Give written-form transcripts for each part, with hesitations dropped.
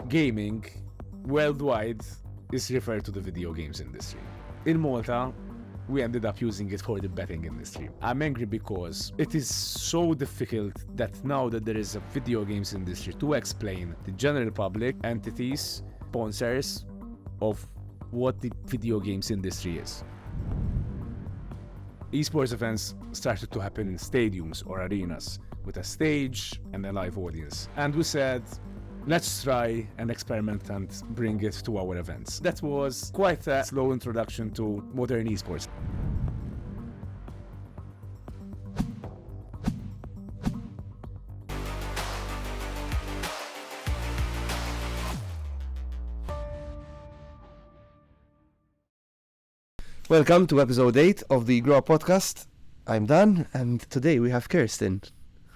gaming worldwide is referred to the video games industry. In Malta, we ended up using it for the betting industry. I'm angry because it is so difficult that now that there is a video games industry to explain the general public, entities, sponsors of what the video games industry is. Esports events started to happen in stadiums or arenas with a stage and a live audience. And we said, let's try and experiment and bring it to our events. That was quite a slow introduction to modern esports. Welcome to episode 8 of the GrowUp podcast. I'm Dan, and today we have Kersten.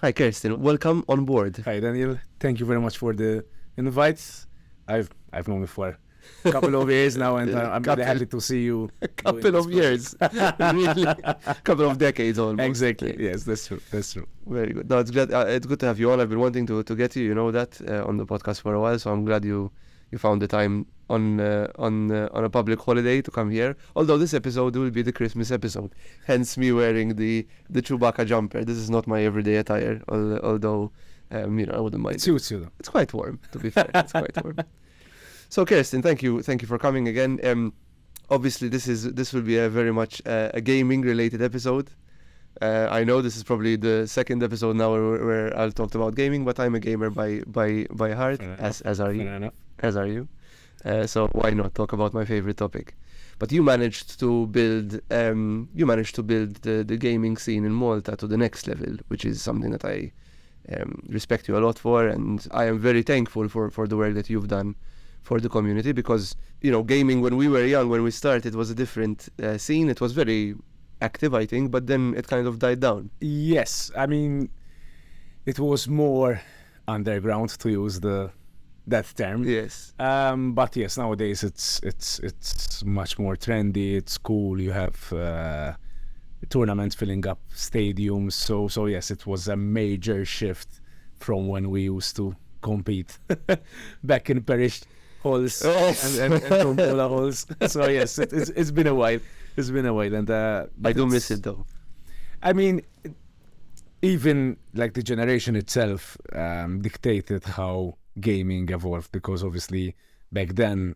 Hi Kersten, welcome on board. Hi Daniel, thank you very much for the invite. I've known you for a couple of years now, and I'm really happy to see you. A couple of years, really, a couple of decades almost. Exactly. Yes, that's true. Very good. No, it's good. It's good to have you on. I've been wanting to get you. You know that on the podcast for a while, so I'm glad you found the time on a public holiday to come here. Although this episode will be the Christmas episode, hence me wearing the Chewbacca jumper. This is not my everyday attire, although I wouldn't mind. It suits you though. It's quite warm, to be fair. It's quite warm. So Kersten, thank you for coming again. Obviously, this will be a very much a gaming related episode. I know this is probably the second episode now where I'll talk about gaming, but I'm a gamer by heart, as are you. As are you. So why not talk about my favorite topic? But you managed to build the gaming scene in Malta to the next level, which is something that I respect you a lot for, and I am very thankful for the work that you've done for the community, because gaming when we were young, when we started, was a different scene. It was very active, I think, but then it kind of died down. Yes, I mean, it was more underground, to use that term. Yes. But yes, nowadays it's much more trendy. It's cool. You have tournaments filling up stadiums. So yes, it was a major shift from when we used to compete back in parish halls and tombola halls. So yes, it's been a while. It's been a while, and I do miss it though. I mean, even like the generation itself dictated how gaming evolved, because obviously back then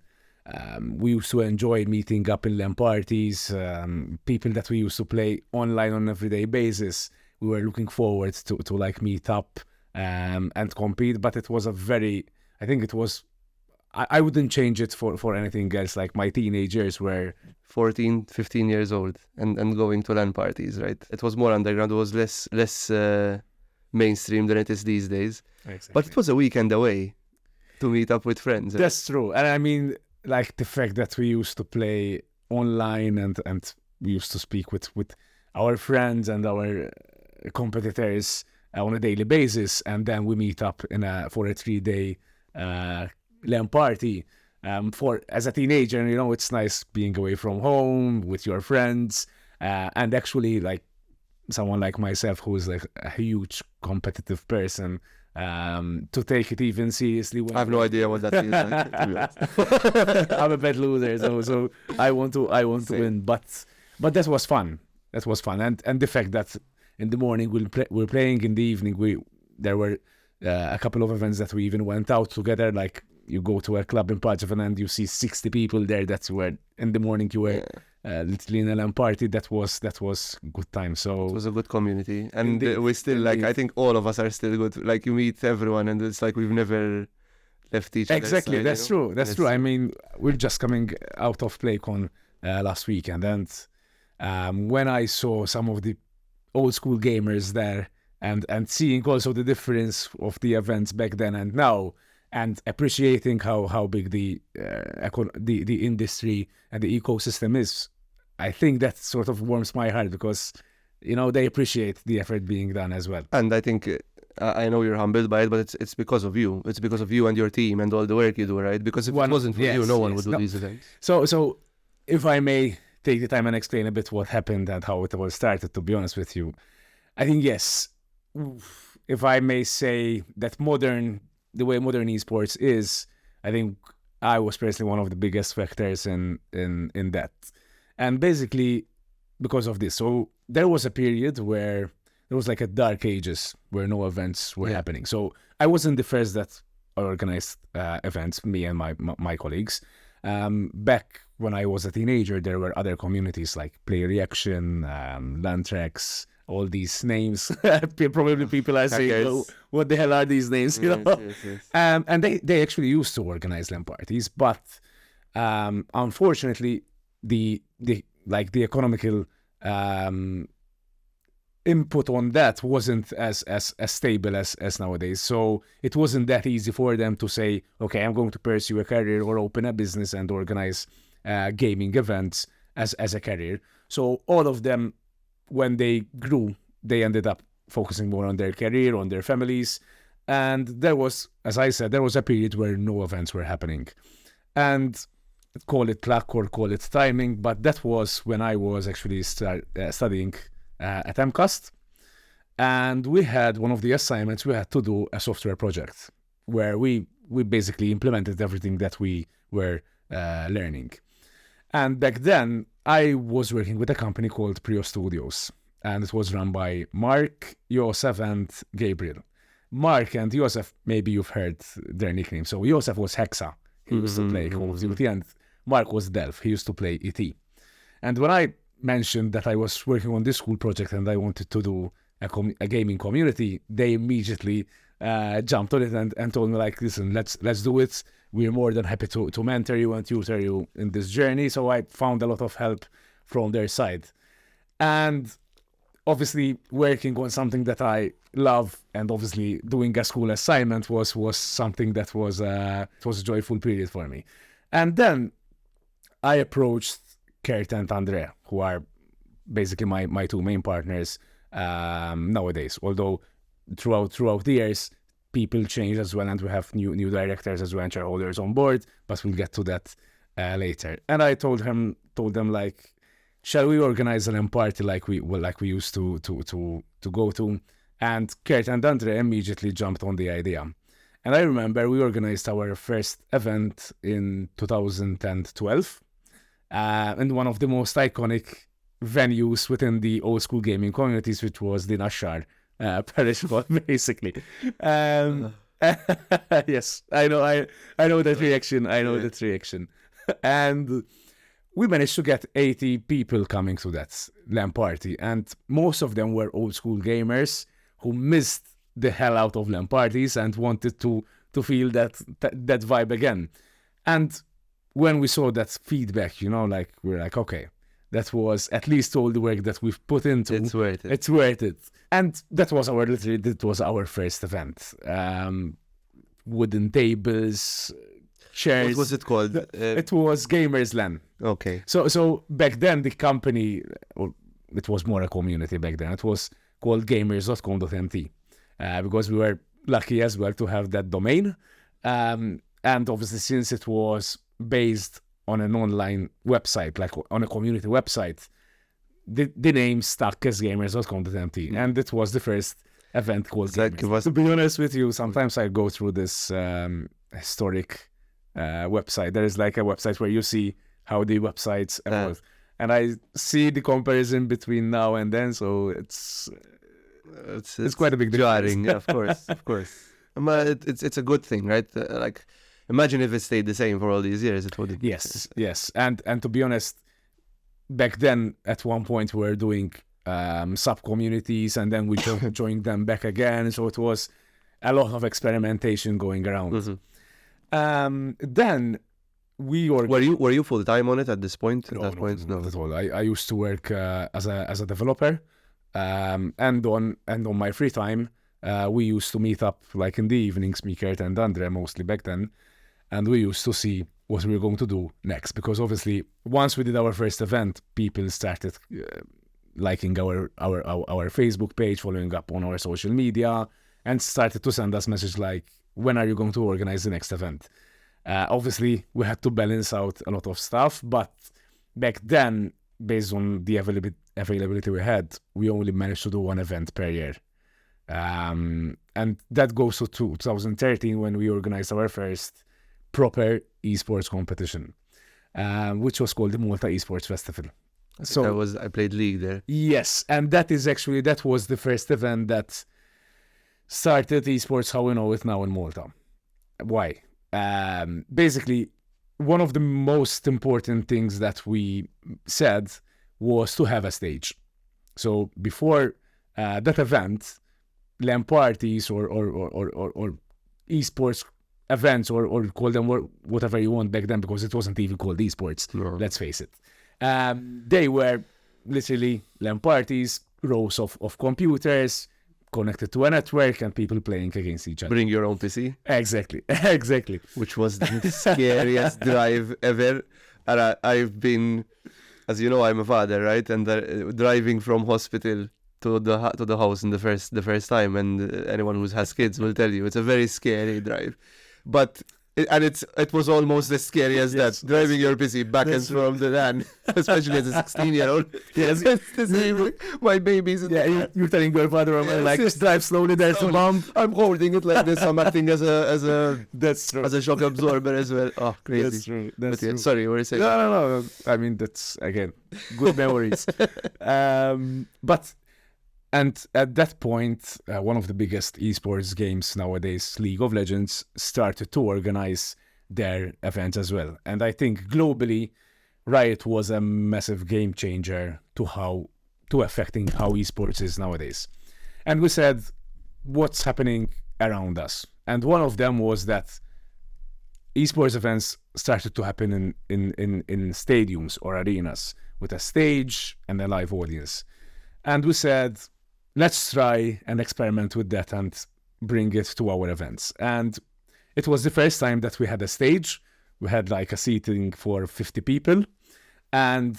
we used to enjoy meeting up in LAN parties, people that we used to play online on an everyday basis. We were looking forward to like meet up and compete, but it was I wouldn't change it for anything else. Like my teenagers were 14, 15 years old and going to LAN parties, right? It was more underground. It was less mainstream than it is these days. Exactly. But it was a weekend away to meet up with friends. That's true. And I mean, like the fact that we used to play online and we used to speak with our friends and our competitors on a daily basis, and then we meet up for a 3-day LAN party. As a teenager, it's nice being away from home with your friends, and actually like someone like myself who is like a huge competitive person, to take it even seriously. I have no idea what that feels like. I'm a bad loser, so I want to win. But that was fun. And the fact that in the morning we're playing, in the evening there were a couple of events that we even went out together. Like you go to a club in Pajavan and you see 60 people there. That's where in the morning you were. Literally in a LAN party. That was good time. So it was a good community, and we still like. I think all of us are still good. Like you meet everyone, and it's like we've never left each other. Exactly, that's true. That's true. I mean, we're just coming out of PlayCon last weekend, and when I saw some of the old school gamers there, and seeing also the difference of the events back then and now, and appreciating how big the industry and the ecosystem is. I think that sort of warms my heart, because they appreciate the effort being done as well. And I think I know you're humbled by it, but it's because of you. It's because of you and your team and all the work you do, right? Because if it wasn't for you, no one would do these events. So if I may take the time and explain a bit what happened and how it all started, to be honest with you, I think yes, if I may say that the way modern esports is, I think I was personally one of the biggest factors in that. And basically, because of this, so there was a period where there was like a dark ages where no events were happening. So I wasn't the first that organized events, me and my colleagues. Back when I was a teenager, there were other communities like Play Reaction, Landtrax, all these names. Probably people are saying, oh, what the hell are these names? You know? Yes. And they actually used to organize LAN parties, but unfortunately, the economical input on that wasn't as stable as nowadays. So it wasn't that easy for them to say, okay, I'm going to pursue a career or open a business and organize gaming events as a career. So all of them, when they grew, they ended up focusing more on their career, on their families. And there was, as I said, there was a period where no events were happening. And call it luck or call it timing, but that was when I was actually studying at MCAST. And we had one of the assignments, we had to do a software project where we basically implemented everything that we were learning. And back then, I was working with a company called Prio Studios, and it was run by Mark, Josef, and Gabriel. Mark and Josef, maybe you've heard their nicknames. So Josef was Hexa. He used to play Call of Duty, and Mark was Delph. He used to play E.T. And when I mentioned that I was working on this school project and I wanted to do a gaming community, they immediately jumped on it and told me, like, listen, let's do it. We're more than happy to mentor you and tutor you in this journey. So I found a lot of help from their side. And obviously working on something that I love and obviously doing a school assignment was something that was a joyful period for me. And then I approached Kurt and Andrea, who are basically my two main partners nowadays. Although throughout the years, people change as well, and we have new directors as well and shareholders on board. But we'll get to that later. And I told them like, shall we organize a LAN party like we used to go to? And Kurt and Andrea immediately jumped on the idea. And I remember we organized our first event in 2012. And one of the most iconic venues within the old school gaming communities, which was the Nashar parish hall, basically. Yes, I know that reaction. I know that reaction. And we managed to get 80 people coming to that LAN party, and most of them were old school gamers who missed the hell out of LAN parties and wanted to feel that vibe again. And when we saw that feedback, like, we're like, okay, that was at least all the work that we've put into. It's worth it. It's worth it. And that was our first event. Wooden tables, chairs. What was it called? It was Gamers LAN. Okay. So back then the company, or it was more a community back then, it was called gamers.com.mt, because we were lucky as well to have that domain. And obviously, since it was based on an online website, like on a community website, the name stuck as gamers.com.mt. And it was the first event called Gamers. To be honest with you, sometimes I go through this historic website. There is like a website where you see how the websites evolve. And I see the comparison between now and then, so it's quite a big difference. Jarring, of course. It's a good thing, right? Like, imagine if it stayed the same for all these years. It would. Yes. And to be honest, back then, at one point, we were doing sub-communities, and then we joined them back again. So it was a lot of experimentation going around. Then we were you full time on it at this point? No, not at all. I used to work as a developer, and on my free time, we used to meet up like in the evenings, me, Kurt, and Andre, mostly back then, and we used to see what we were going to do next. Because obviously, once we did our first event, people started liking our Facebook page, following up on our social media, and started to send us messages like, when are you going to organize the next event? Obviously, we had to balance out a lot of stuff, but back then, based on the availability we had, we only managed to do one event per year. And that goes to 2013 when we organized our first proper esports competition, which was called the Malta Esports Festival. So I played League there. yes, and that was the first event that started esports how we know it now in Malta. Why? Basically, one of the most important things that we said was to have a stage. So before that event, LAN parties or esports events or call them whatever you want back then, because it wasn't even called esports. No. Let's face it. They were literally LAN parties, rows of computers connected to a network and people playing against each other. Bring your own PC. Exactly. Which was the scariest drive ever. And I've been, as you know, I'm a father, right? And driving from hospital to the house in the first time, and anyone who has kids will tell you it's a very scary drive. But it was almost as scary as that, driving your PC back and from the LAN, especially as a 16-year-old. Yes. My baby's in You're telling your father, like, drive slowly, there's a bomb. I'm holding it like this. I'm acting as a That's true. as a shock absorber as well. Oh, crazy. That's true. That's true. Sorry, what were you saying? No. I mean, that's, again, good memories. And at that point, one of the biggest esports games nowadays, League of Legends, started to organize their events as well. And I think globally, Riot was a massive game changer to affecting how esports is nowadays. And we said, what's happening around us? And one of them was that esports events started to happen in stadiums or arenas with a stage and a live audience. And we said, let's try and experiment with that and bring it to our events. And it was the first time that we had a stage. We had like a seating for 50 people. And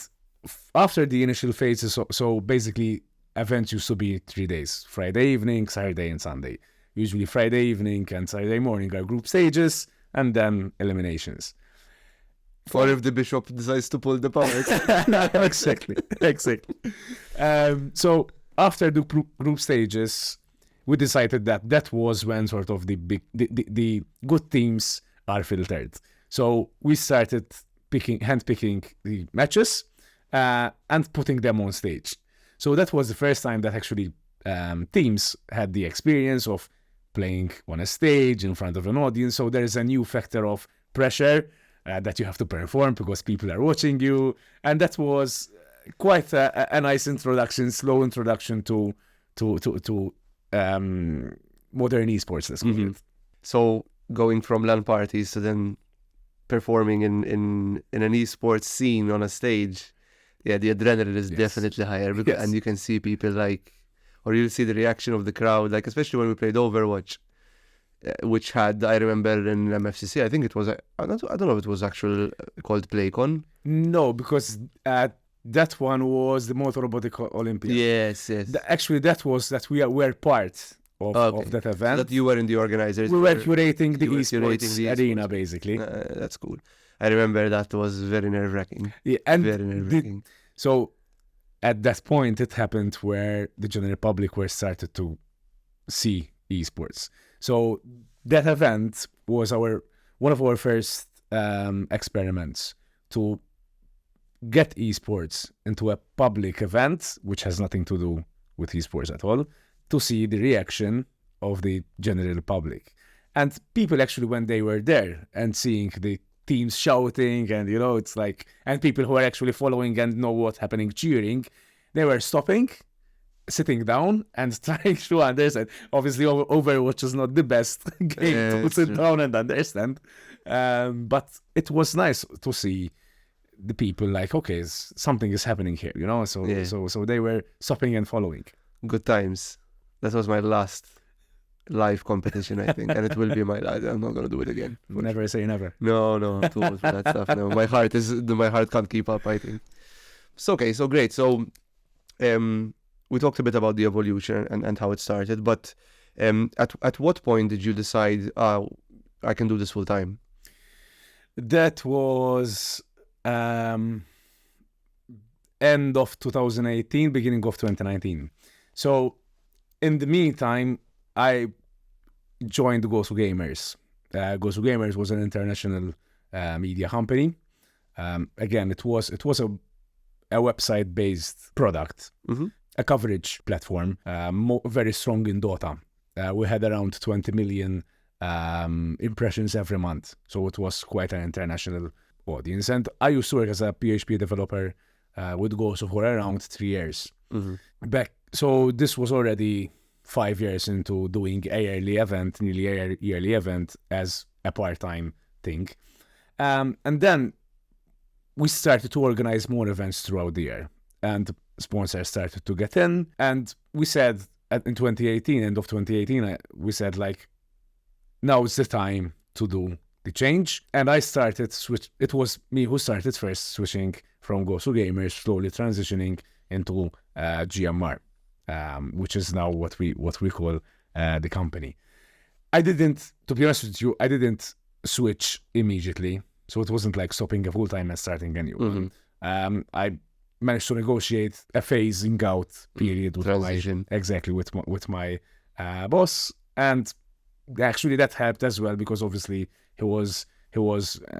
after the initial phases, so basically events used to be 3 days, Friday evening, Saturday and Sunday. Usually Friday evening and Saturday morning are group stages and then eliminations. Or if the bishop decides to pull the power. Exactly. So after the group stages, we decided that was when sort of the good teams are filtered. So we started handpicking the matches and putting them on stage. So that was the first time that actually teams had the experience of playing on a stage in front of an audience. So there is a new factor of pressure that you have to perform because people are watching you, and that was quite a nice introduction, slow introduction to modern esports, let's call it. So going from LAN parties to then performing in an esports scene on a stage, the adrenaline is definitely higher, because, and you can see people or you'll see the reaction of the crowd, especially when we played Overwatch, which had, I remember in MFCC, I think it was, I don't know if it was actually called PlayCon. No, because that one was the Motor Robotic Olympia. Yes. Actually, that we were part of that event. So that you were in the organizers. We were curating the esports arena, basically. That's cool. I remember that was very nerve-wracking. Yeah, and very nerve-wracking. So at that point, it happened where the general public were started to see esports. So that event was one of our first experiments to get esports into a public event, which has nothing to do with esports at all, to see the reaction of the general public. And people actually, when they were there and seeing the teams shouting and, it's like, and people who are actually following and know what's happening, cheering, they were stopping, sitting down and trying to understand. Obviously, Overwatch is not the best game to sit down and understand. But it was nice to see the people okay, something is happening here, So they were stopping and following. Good times. That was my last live competition, I think, and it will be my last. I'm not gonna do it again. Never say never. No, too old for that stuff. No, my heart can't keep up, I think. So okay, so great. So we talked a bit about the evolution and how it started, but at what point did you decide, I can do this full time? That was end of 2018, beginning of 2019. So in the meantime, I joined Go To Gamers. Gozo Gamers was an international media company. Again, it was a website-based product, a coverage platform, very strong in Dota. We had around 20 million impressions every month, so it was quite an international audience. And I used to work as a PHP developer with Gozo for around 3 years. So this was already 5 years into doing a nearly a yearly event as a part-time thing. And then we started to organize more events throughout the year, and sponsors started to get in. And we said in 2018, end of 2018, we said like, now it's the time to do the change. And I started it was me who started first, switching from Gozo Gamers, slowly transitioning into GMR, which is now what we call the company. To be honest with you, I didn't switch immediately. So it wasn't like stopping a full-time and starting a new one. I managed to negotiate a phasing out period with my boss, and actually that helped as well, because obviously he was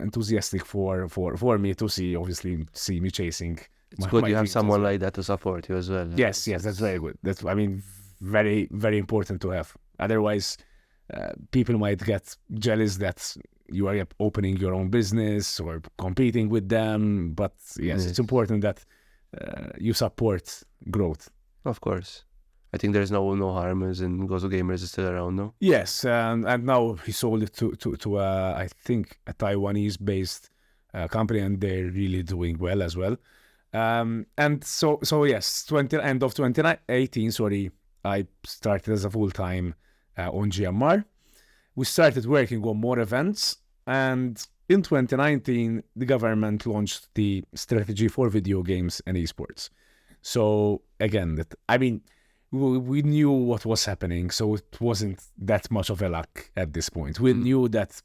enthusiastic for me to see me chasing. It's good you have someone like that to support you as well. Yes, that's very good. That's, I mean, very, very important to have. Otherwise, people might get jealous that you are opening your own business or competing with them. But yes, it's important that you support growth. Of course. I think there's no harm as in Gozo Gamers is still around, no? Yes, and now he sold it to I think a Taiwanese-based company, and they're really doing well as well. And so yes, end of 2018, I started as a full-time on GMR. We started working on more events, and in 2019, the government launched the strategy for video games and esports. So again, we knew what was happening, so it wasn't that much of a luck at this point. We knew that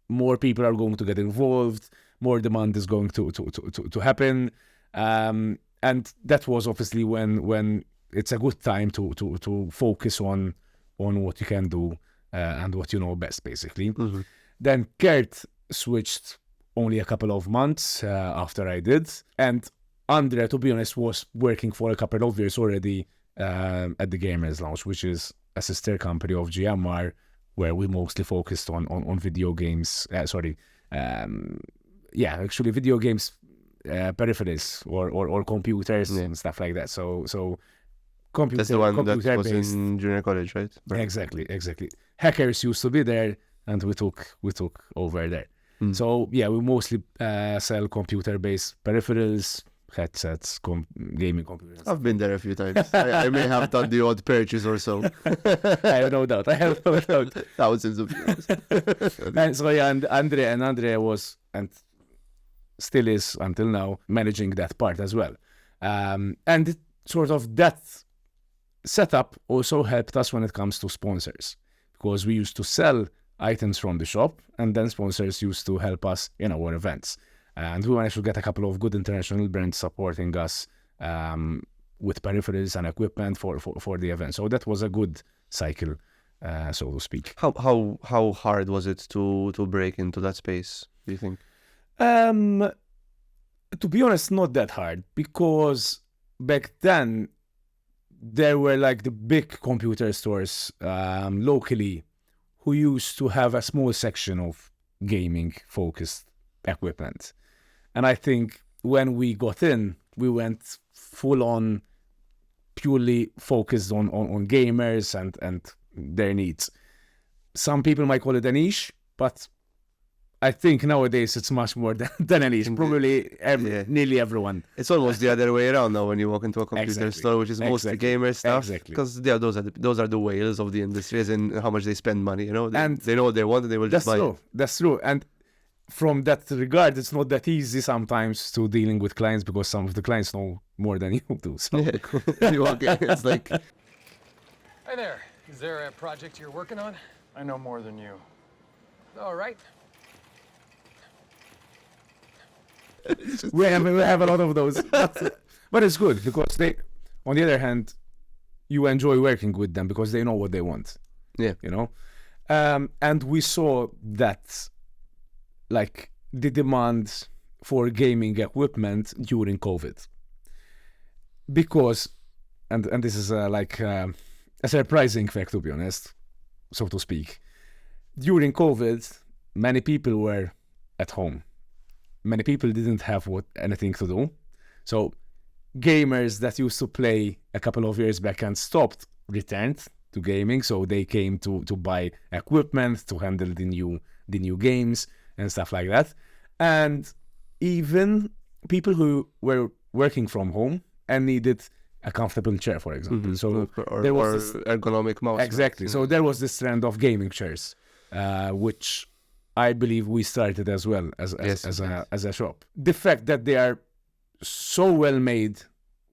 more people are going to get involved, more demand is going to happen, and that was obviously when it's a good time to focus on what you can do and what you know best, basically. Then Kurt switched only a couple of months after I did, and Andre, to be honest, was working for a couple of years already at the Gamers Lounge, which is a sister company of GMR, where we mostly focused on video games. Video games, peripherals or computers and stuff like that. So computer. That's the one that was in junior college, right? Exactly. Hackers used to be there, and we took over there. So yeah, we mostly sell computer-based peripherals, headsets, gaming computers. I've been there a few times. I may have done the odd purchase or so. I have no doubt. Thousands of euros. And so yeah, and Andrea was, and still is until now, managing that part as well. And sort of that setup also helped us when it comes to sponsors, because we used to sell items from the shop, and then sponsors used to help us in our events. And we managed to get a couple of good international brands supporting us with peripherals and equipment for the event. So that was a good cycle, so to speak. How hard was it to break into that space, do you think? To be honest, not that hard, because back then there were like the big computer stores locally who used to have a small section of gaming focused equipment. And I think when we got in, we went full on, purely focused on gamers and their needs. Some people might call it a niche, but I think nowadays it's much more than a niche. Probably nearly everyone. It's almost the other way around now when you walk into a computer store, which is mostly gamer stuff. Because those are the whales of the industry, as in how much they spend money. You know, they know what they want, and they will just buy it. That's true. And from that regard, it's not that easy sometimes to dealing with clients, because some of the clients know more than you do. So. Yeah. You walk in, it's like, Hi there. Is there a project you're working on? I know more than you. All right. we have a lot of those, but it's good, because they, on the other hand, you enjoy working with them because they know what they want. Yeah, you know. And we saw that, like, the demand for gaming equipment during COVID. Because, and this is a surprising fact, to be honest, so to speak. During COVID, many people were at home. Many people didn't have anything to do. So gamers that used to play a couple of years back and stopped returned to gaming. So they came to buy equipment to handle the new games and stuff like that. And even people who were working from home and needed a comfortable chair, for example. So there was this ergonomic mouse. Exactly. Right? So there was this trend of gaming chairs, which I believe we started as well as a shop. The fact that they are so well made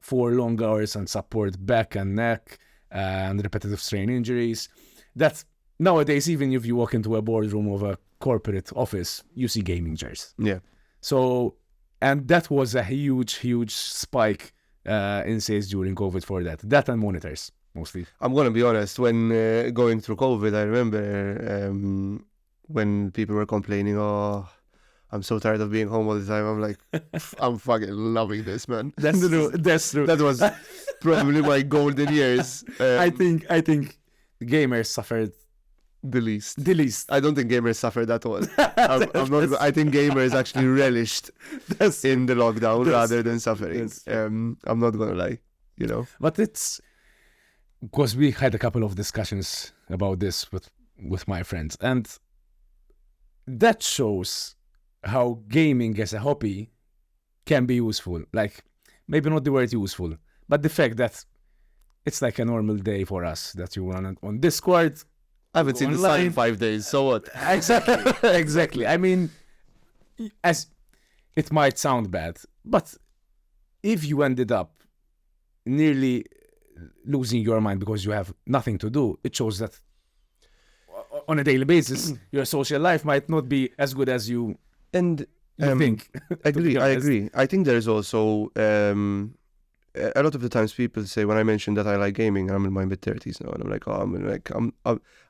for long hours and support back and neck and repetitive strain injuries, that nowadays, even if you walk into a boardroom of a corporate office, you see gaming chairs. Yeah. So, and that was a huge spike in sales during COVID for that and monitors mostly. I'm gonna be honest. When going through COVID, I remember when people were complaining, "Oh, I'm so tired of being home all the time." I'm like, I'm fucking loving this, man. That's true. That was probably my golden years. I think gamers suffered the least. I don't think gamers suffered at all. I think gamers actually relished in the lockdown rather than suffering. I'm not gonna lie, you know. But it's because we had a couple of discussions about this with my friends, and that shows how gaming as a hobby can be useful. Like, maybe not the word useful, but the fact that it's like a normal day for us, that you run on Discord. I haven't seen the sun in 5 days, so what? Exactly. I mean, as it might sound bad, but if you ended up nearly losing your mind because you have nothing to do, it shows that on a daily basis, your social life might not be as good as you think. I agree. I think there's also a lot of the times people say, when I mention that I like gaming, I'm in my mid-30s now, and I'm like,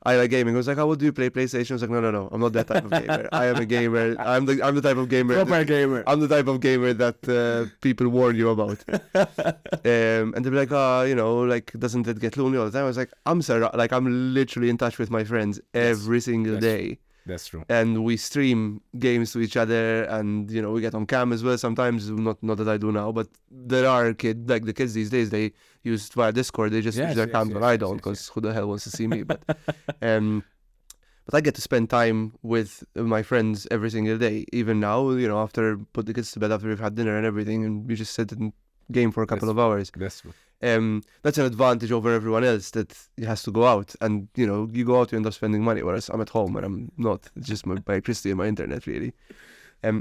I like gaming. I was like, "How do you play PlayStation?" I was like, no, I'm not that type of gamer. I am a gamer. I'm the type of gamer. Proper gamer. I'm the type of gamer that people warn you about. And they'll be like, like, doesn't it get lonely all the time? I was like, I'm sorry, like, I'm literally in touch with my friends every single day. That's true. And we stream games to each other, and we get on cam as well sometimes. Not that I do now, but there are kids, like the kids these days, they use via Discord. They just switch their cams on. I don't, because who the hell wants to see me? But I get to spend time with my friends every single day. Even now, after put the kids to bed, after we've had dinner and everything, and we just sit and game for a couple of hours. That's true. That's an advantage over everyone else that has to go out, and you go out, you end up spending money, whereas I'm at home and I'm not. It's just my electricity and my internet, really.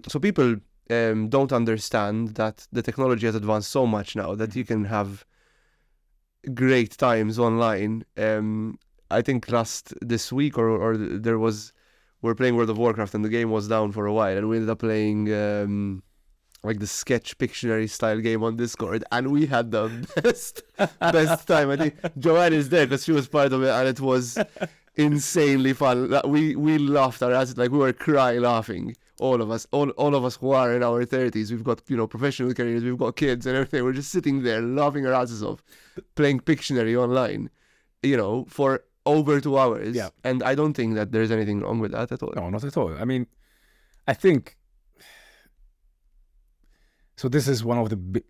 So people don't understand that the technology has advanced so much now that you can have great times online. I think this week or we're playing World of Warcraft, and the game was down for a while, and we ended up playing like the sketch Pictionary style game on Discord, and we had the best time. I think Joanne is there because she was part of it, and it was insanely fun. We laughed our asses, like we were crying laughing. All of us who are in our 30s, we've got professional careers, we've got kids and everything. We're just sitting there laughing our asses off, playing Pictionary online, for over 2 hours. Yeah. And I don't think that there's anything wrong with that at all. No, not at all. I mean, I think. So this is one of the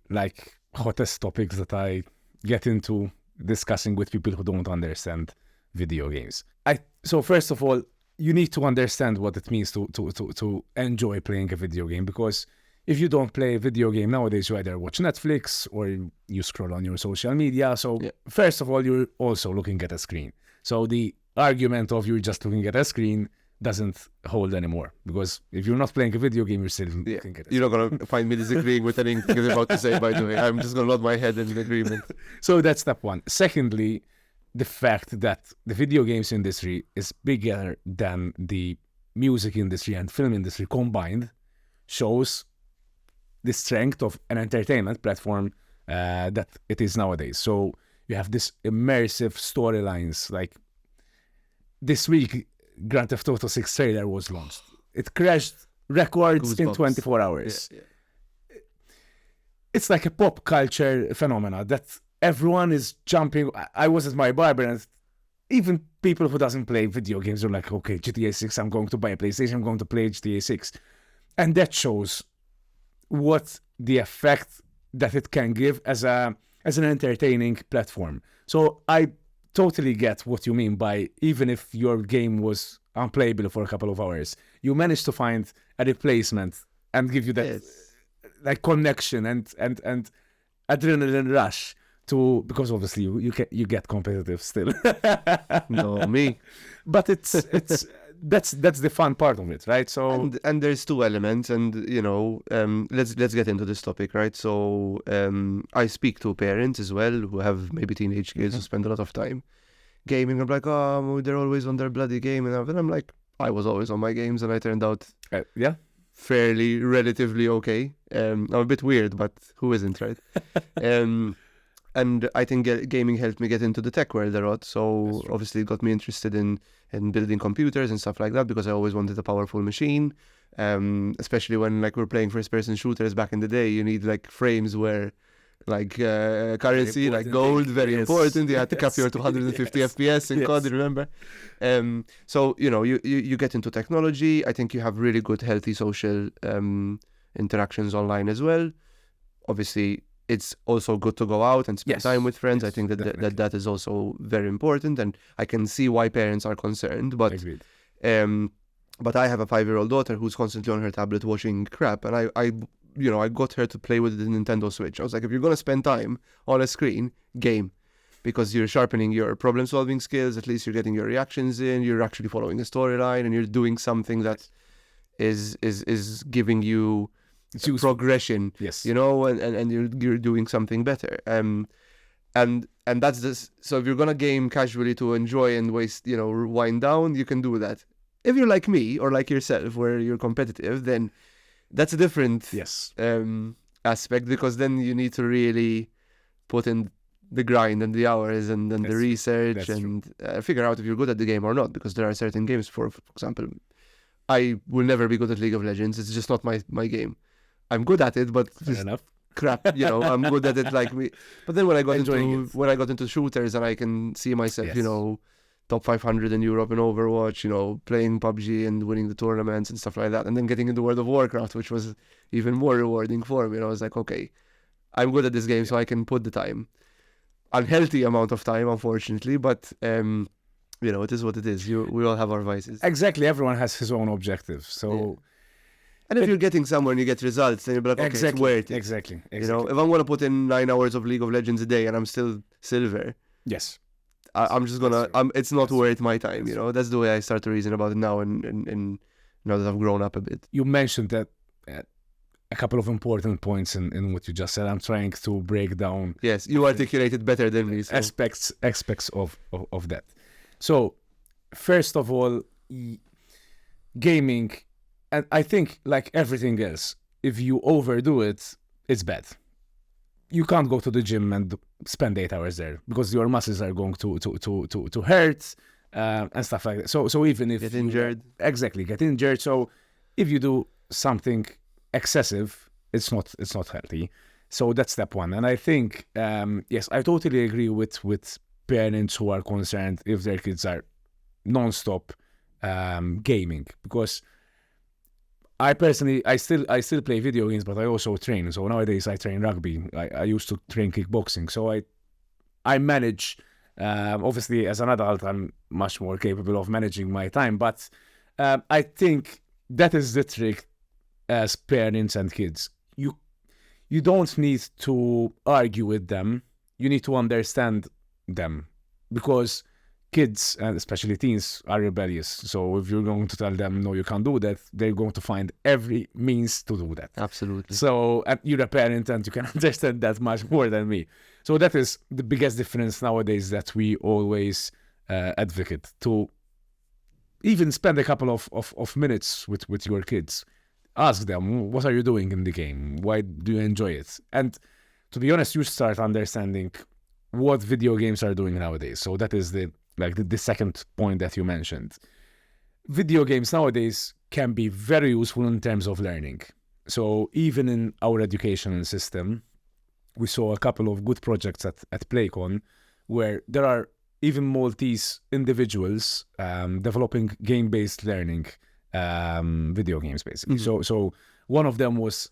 hottest topics that I get into discussing with people who don't understand video games. So first of all, you need to understand what it means to enjoy playing a video game, because if you don't play a video game nowadays, you either watch Netflix or you scroll on your social media. So First of all, you're also looking at a screen. So the argument of you're just looking at a screen doesn't hold anymore, because if you're not playing a video game, you're still looking at it. You're not going to find me disagreeing with anything you're about to say, by the way. I'm just going to nod my head in agreement. So that's step one. Secondly, the fact that the video games industry is bigger than the music industry and film industry combined shows the strength of an entertainment platform that it is nowadays. So you have this immersive storylines. Like this week, Grand Theft Auto 6 trailer was launched. It crashed records in Goosebumps. 24 hours. Yeah. It's like a pop culture phenomena that everyone is jumping. I was at my barber, and even people who doesn't play video games are like, okay, GTA 6, I'm going to buy a PlayStation, I'm going to play GTA 6. And that shows what the effect that it can give as an entertaining platform. So I totally get what you mean by, even if your game was unplayable for a couple of hours, you managed to find a replacement and give you that Yes. like connection and adrenaline rush to, because obviously you get competitive still. No, me. But it's that's the fun part of it, right? So And there's two elements, and let's get into this topic, right? So I speak to parents as well who have maybe teenage kids who spend a lot of time gaming. I'm like, oh, they're always on their bloody game, and I'm like, I was always on my games, and I turned out yeah, fairly relatively okay. I'm a bit weird, but who isn't, right? And I think gaming helped me get into the tech world a lot. So obviously it got me interested in building computers and stuff like that, because I always wanted a powerful machine. Especially when like we're playing first-person shooters back in the day, you need like frames where like currency, like gold, very important. You had to capture 250 FPS in COD, remember? So you get into technology. I think you have really good, healthy social interactions online as well. Obviously, it's also good to go out and spend time with friends. I think that is also very important, and I can see why parents are concerned. But but I have a 5-year-old daughter who's constantly on her tablet watching crap, and I got her to play with the Nintendo Switch. I was like, if you're gonna spend time on a screen, game, because you're sharpening your problem-solving skills. At least you're getting your reactions in. You're actually following a storyline, and you're doing something that is giving you progression, and you're doing something better. And that's this. So if you're gonna game casually to enjoy and wind down, you can do that. If you're like me or like yourself, where you're competitive, then that's a different aspect, because then you need to really put in the grind and the hours and the research and figure out if you're good at the game or not. Because there are certain games, for example, I will never be good at League of Legends. It's just not my game. I'm good at it, but crap, I'm good at it like me. But then when I got into shooters, and I can see myself, top 500 in Europe in Overwatch, playing PUBG and winning the tournaments and stuff like that, and then getting into World of Warcraft, which was even more rewarding for me. I was like, okay, I'm good at this game, so I can put the time. Unhealthy amount of time, unfortunately, but it is what it is. We all have our vices. Exactly, everyone has his own objective. So. And if you're getting somewhere and you get results, then you'll be like, okay, it's worth it. Exactly. If I'm going to put in 9 hours of League of Legends a day and I'm still silver, yes, I'm just gonna. It's not worth my time. That's the way I start to reason about it now, and now that I've grown up a bit. You mentioned that a couple of important points in what you just said. I'm trying to break down. Yes, you articulated better than me. So. Aspects of that. So, first of all, gaming, and I think like everything else, if you overdo it, it's bad. You can't go to the gym and spend 8 hours there, because your muscles are going to hurt and stuff like that. So even if get injured, get injured. So if you do something excessive, it's not healthy. So that's step one. And I think yes, I totally agree with parents who are concerned if their kids are non-stop gaming, because I personally, I still play video games, but I also train. So nowadays I train rugby. I used to train kickboxing. So I manage. Obviously, as an adult, I'm much more capable of managing my time. But I think that is the trick as parents and kids. You don't need to argue with them. You need to understand them, because kids, and especially teens, are rebellious. So if you're going to tell them, no, you can't do that, they're going to find every means to do that. Absolutely. So you're a parent and you can understand that much more than me. So that is the biggest difference nowadays, that we always advocate to even spend a couple of minutes with your kids. Ask them, what are you doing in the game? Why do you enjoy it? And to be honest, you start understanding what video games are doing nowadays. So that is the second point that you mentioned. video games nowadays can be very useful in terms of learning. So even in our educational system, we saw a couple of good projects at PlayCon where there are even Maltese individuals developing game-based learning video games, basically. So one of them was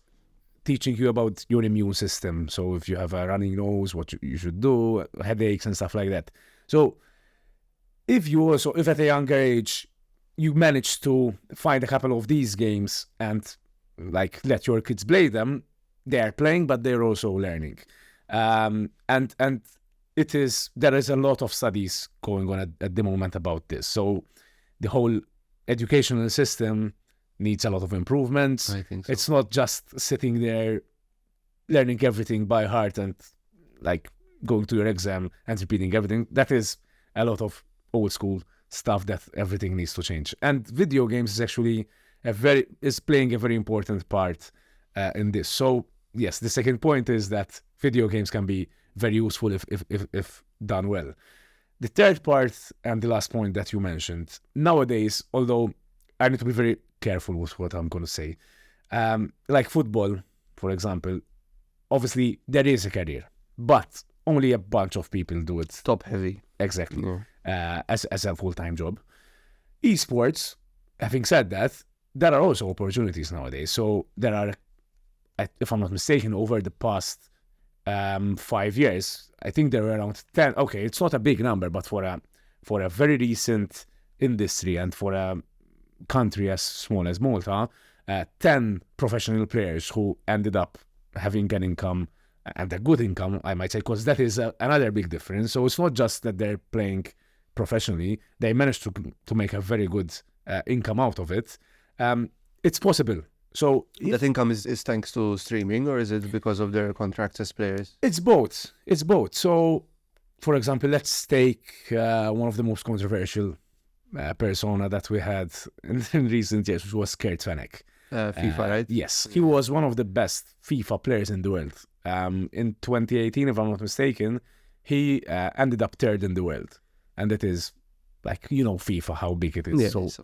teaching you about your immune system. So if you have a running nose, what you should do, headaches and stuff like that. So if at a younger age, you manage to find a couple of these games and like let your kids play them, they are playing, but they're also learning. And there is a lot of studies going on at the moment about this. So the whole educational system needs a lot of improvements. I think so. It's not just sitting there learning everything by heart and like going to your exam and repeating everything. That is a lot of old school stuff that everything needs to change. And video games is actually playing a very important part in this. So yes, the second point is that video games can be very useful if done well. The third part and the last point that you mentioned, nowadays, although I need to be very careful with what I'm going to say, like football, for example, obviously there is a career, but only a bunch of people do it. Top heavy. Exactly. Yeah. As a full-time job. Esports, having said that, there are also opportunities nowadays. So there are, if I'm not mistaken, over the past 5 years, I think there were around 10. Okay, it's not a big number, but for a very recent industry and for a country as small as Malta, 10 professional players who ended up having an income, and a good income, I might say, because that is another big difference. So it's not just that they're playing professionally, they managed to make a very good income out of it. It's possible. So that income is thanks to streaming, or is it because of their contracts as players? It's both. So, for example, let's take one of the most controversial persona that we had in recent years, which was Kersten Chircop. FIFA, right? Yes, he was one of the best FIFA players in the world. In 2018, if I'm not mistaken, he ended up third in the world, and that is like, FIFA, how big it is. Yeah, so yes,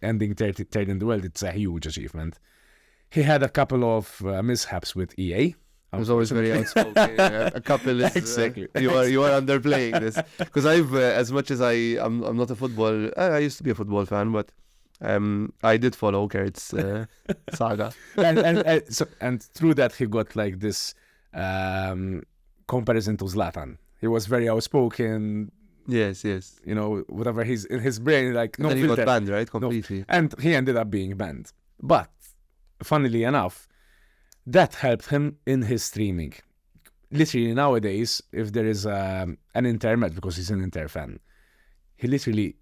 ending third in the world, it's a huge achievement. He had a couple of mishaps with EA. I was always very outspoken. A couple is Exactly. You are underplaying this, because I've as much as I'm not a football. I used to be a football fan, but I did follow Kert's saga. and through that he got like this comparison to Zlatan. He was very outspoken. Yes. Whatever he's in his brain, like no And then he filter. got banned, right? Completely. No. And he ended up being banned. But funnily enough, that helped him in his streaming. Literally nowadays, if there is an Inter match, because he's an Inter fan, he literally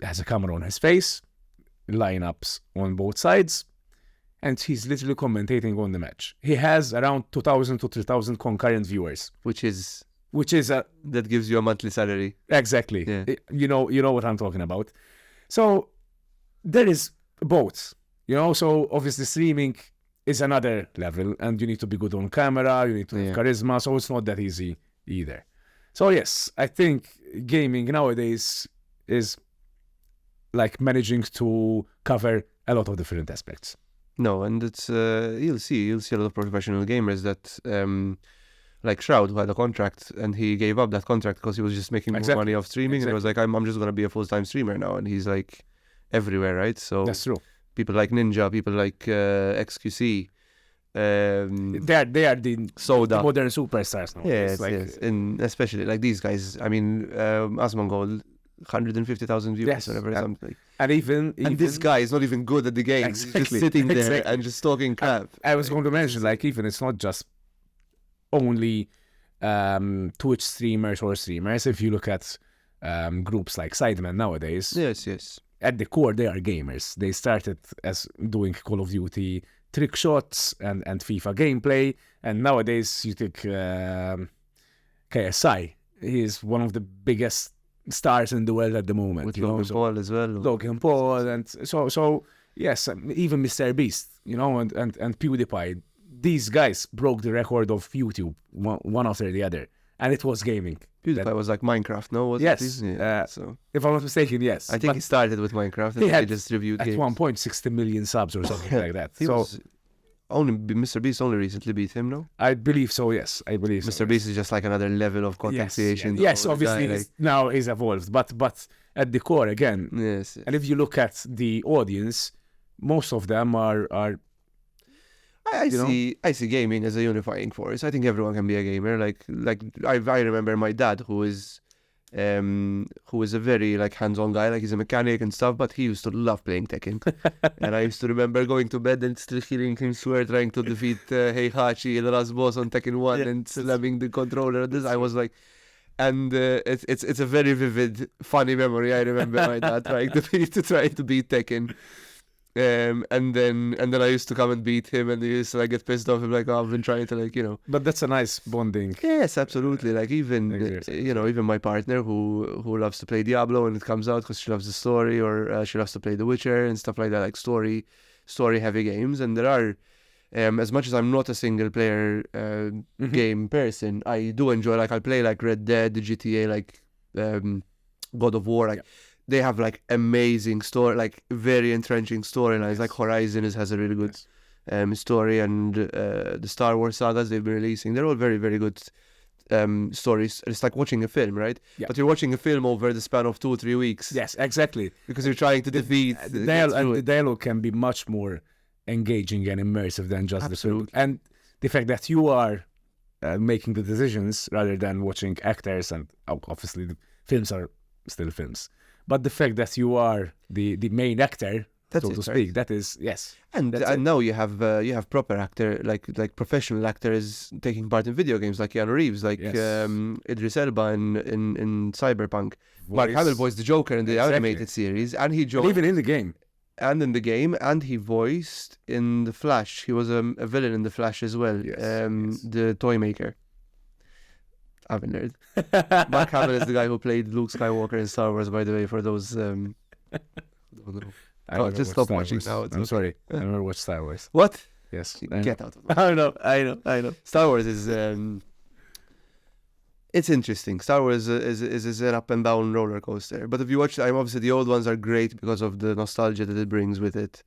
has a camera on his face, lineups on both sides, and he's literally commentating on the match. He has around 2,000 to 3,000 concurrent viewers, Which is that gives you a monthly salary. Exactly. Yeah. You know what I'm talking about. So there is both. So obviously streaming is another level, and you need to be good on camera, you need to have charisma, so it's not that easy either. So yes, I think gaming nowadays is like managing to cover a lot of different aspects. No, and it's you'll see a lot of professional gamers that like Shroud, who had a contract and he gave up that contract because he was just making more money off streaming. And it was like, I'm just gonna be a full-time streamer now, and he's like everywhere, right? So that's true. People like Ninja, people like XQC, they are the Soda, modern superstars now. Yes, like, yes, and especially like these guys. I mean, Asmongold, 150,000 viewers, yes, whatever, something. And even this guy is not even good at the game. Exactly. He's just sitting there and just talking crap. I was going to mention, like, even it's not just only Twitch streamers or streamers. If you look at groups like Sidemen nowadays, yes, at the core they are gamers. They started as doing Call of Duty trick shots and FIFA gameplay, and nowadays you take KSI. He is one of the biggest stars in the world at the moment. With Logan Paul as well. Logan Paul, and so yes, even Mr. Beast, and PewDiePie. These guys broke the record of YouTube one after the other. and it was gaming. PewDiePie was like Minecraft, no? Was Yes, it? Yeah. So If I'm not mistaken, yes. I think he started with Minecraft and he he had just reviewed at games. one point 60 million subs or something like that. He So was only Mr. Beast only recently beat him, no? I believe so. Yes, I believe Mr. so. Beast is just like another level of content creation. Yes, though. The obviously guy, like, now he's evolved, but at the core again. yes. And if you look at the audience, most of them are I you know? I see gaming as a unifying force. I think everyone can be a gamer. Like I remember my dad who is a very like hands-on guy, like he's a mechanic and stuff, but he used to love playing Tekken. And I used to remember going to bed and still hearing him swear trying to defeat Heihachi, the last boss on Tekken 1 and slamming the controller. This I was like, and it's a very vivid, funny memory. I remember my dad trying to beat Tekken. And then I used to come and beat him, and he used to like get pissed off. I'm like, oh, I've been trying to like, But that's a nice bonding. Yes, absolutely. Like even Exactly. even my partner who loves to play Diablo when it comes out because she loves the story, or she loves to play The Witcher and stuff like that, like story heavy games. And there are, as much as I'm not a single player game person, I do enjoy, like I'll play like Red Dead, GTA, like God of War, like. They have like amazing story, like very entrenching storylines. Like Horizon has a really good story, and the Star Wars sagas they've been releasing, they're all very, very good stories. It's like watching a film, right? Yeah. But you're watching a film over the span of 2-3 weeks. Yes, exactly. Because you're trying to defeat The dialogue can be much more engaging and immersive than just the film. And the fact that you are making the decisions rather than watching actors, and obviously the films are still films. But the fact that you are the main actor, That's so it, to right? speak, that is, yes. And now you have proper actor, like professional actors taking part in video games, like Keanu Reeves, like Yes. Idris Elba in Cyberpunk. Mark Hamill voiced the Joker in the animated series, and he And even in the game. and in the game, and he voiced in the Flash. He was a villain in the Flash as well. Yes, The toy maker. I'm a nerd. Mark Hamill is the guy who played Luke Skywalker in Star Wars, by the way, for those don't know. I Oh, never just watched stop Star watching Wars. now. It's I'm okay. sorry. I never watched Star Wars. What? Yes. Get out of my I know. Star Wars is it's interesting. Star Wars is an up and down roller coaster. But if you watch, obviously the old ones are great because of the nostalgia that it brings with it.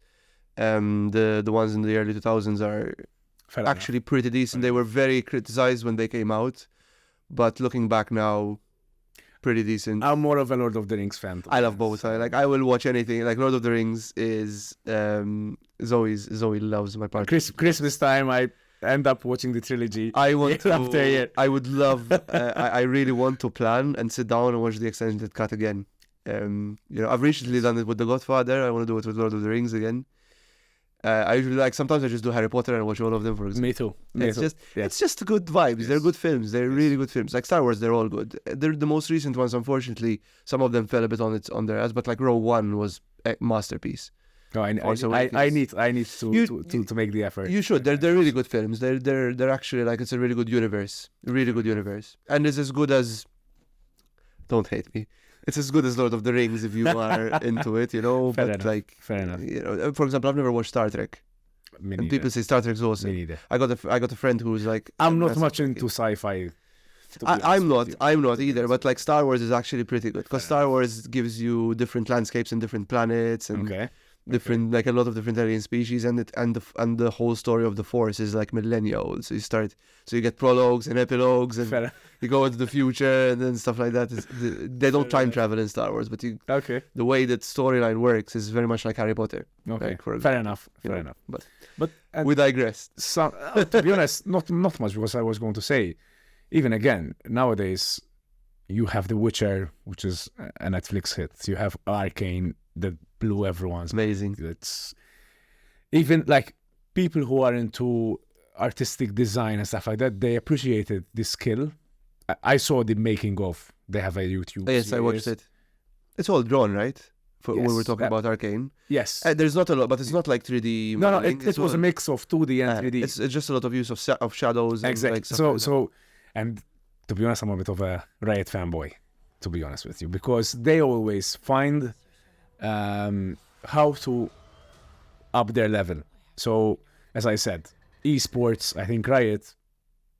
The ones in the early 2000s are Fair actually pretty decent. They were very criticized when they came out, but looking back now, pretty decent. I'm more of a Lord of the Rings fan. I love both. I will watch anything. Like Lord of the Rings is Zoe loves my part. Christmas time, I end up watching the trilogy. I want year after year. I would love. I really want to plan and sit down and watch the extended cut again. I've recently done it with The Godfather. I want to do it with Lord of the Rings again. I usually sometimes I just do Harry Potter and watch all of them, for example. Me too. It's just good vibes. Yes. They're good films. They're really good films. Like Star Wars, they're all good. They're the most recent ones, unfortunately. Some of them fell a bit on their ass, but like Rogue One was a masterpiece. No, I need to make the effort. You should. They're really good films. They're actually like it's a really good universe. Really good universe. And it's as good as, don't hate me, it's as good as Lord of the Rings if you are into it, Fair but enough. Fair enough. For example, I've never watched Star Trek. Me And neither. people say Star Trek's awesome. Me neither. I got a friend who's like, I'm not that's much okay. into sci-fi. I'm not either, but like Star Wars is actually pretty good because Star Wars gives you different landscapes and different planets and Okay. different like a lot of different alien species, and the whole story of the Force is like millennia old. So you get prologues and epilogues and Fair. you go into the future and then stuff like that. They don't time travel in Star Wars, but Okay. the way that storyline works is very much like Harry Potter. Okay. Like, for Fair enough. you Fair know, enough. But And we digress. some, to be honest, not much, because I was going to say, even again, nowadays, you have The Witcher, which is a Netflix hit. You have Arcane that blew everyone's. Amazing. It's even like people who are into artistic design and stuff like that, they appreciated the skill. I saw the making of. They have a YouTube. Yes, I watched it. It's all drawn, right? When Yes, we're talking about Arcane. Yes. There's not a lot, but it's not like 3D. No, modeling. it was a mix of 2D and 3D. It's just a lot of use of shadows. Exactly. And like stuff like that. So, and to be honest, I'm a bit of a Riot fanboy, to be honest with you, because they always find how to up their level. So, as I said, esports, I think Riot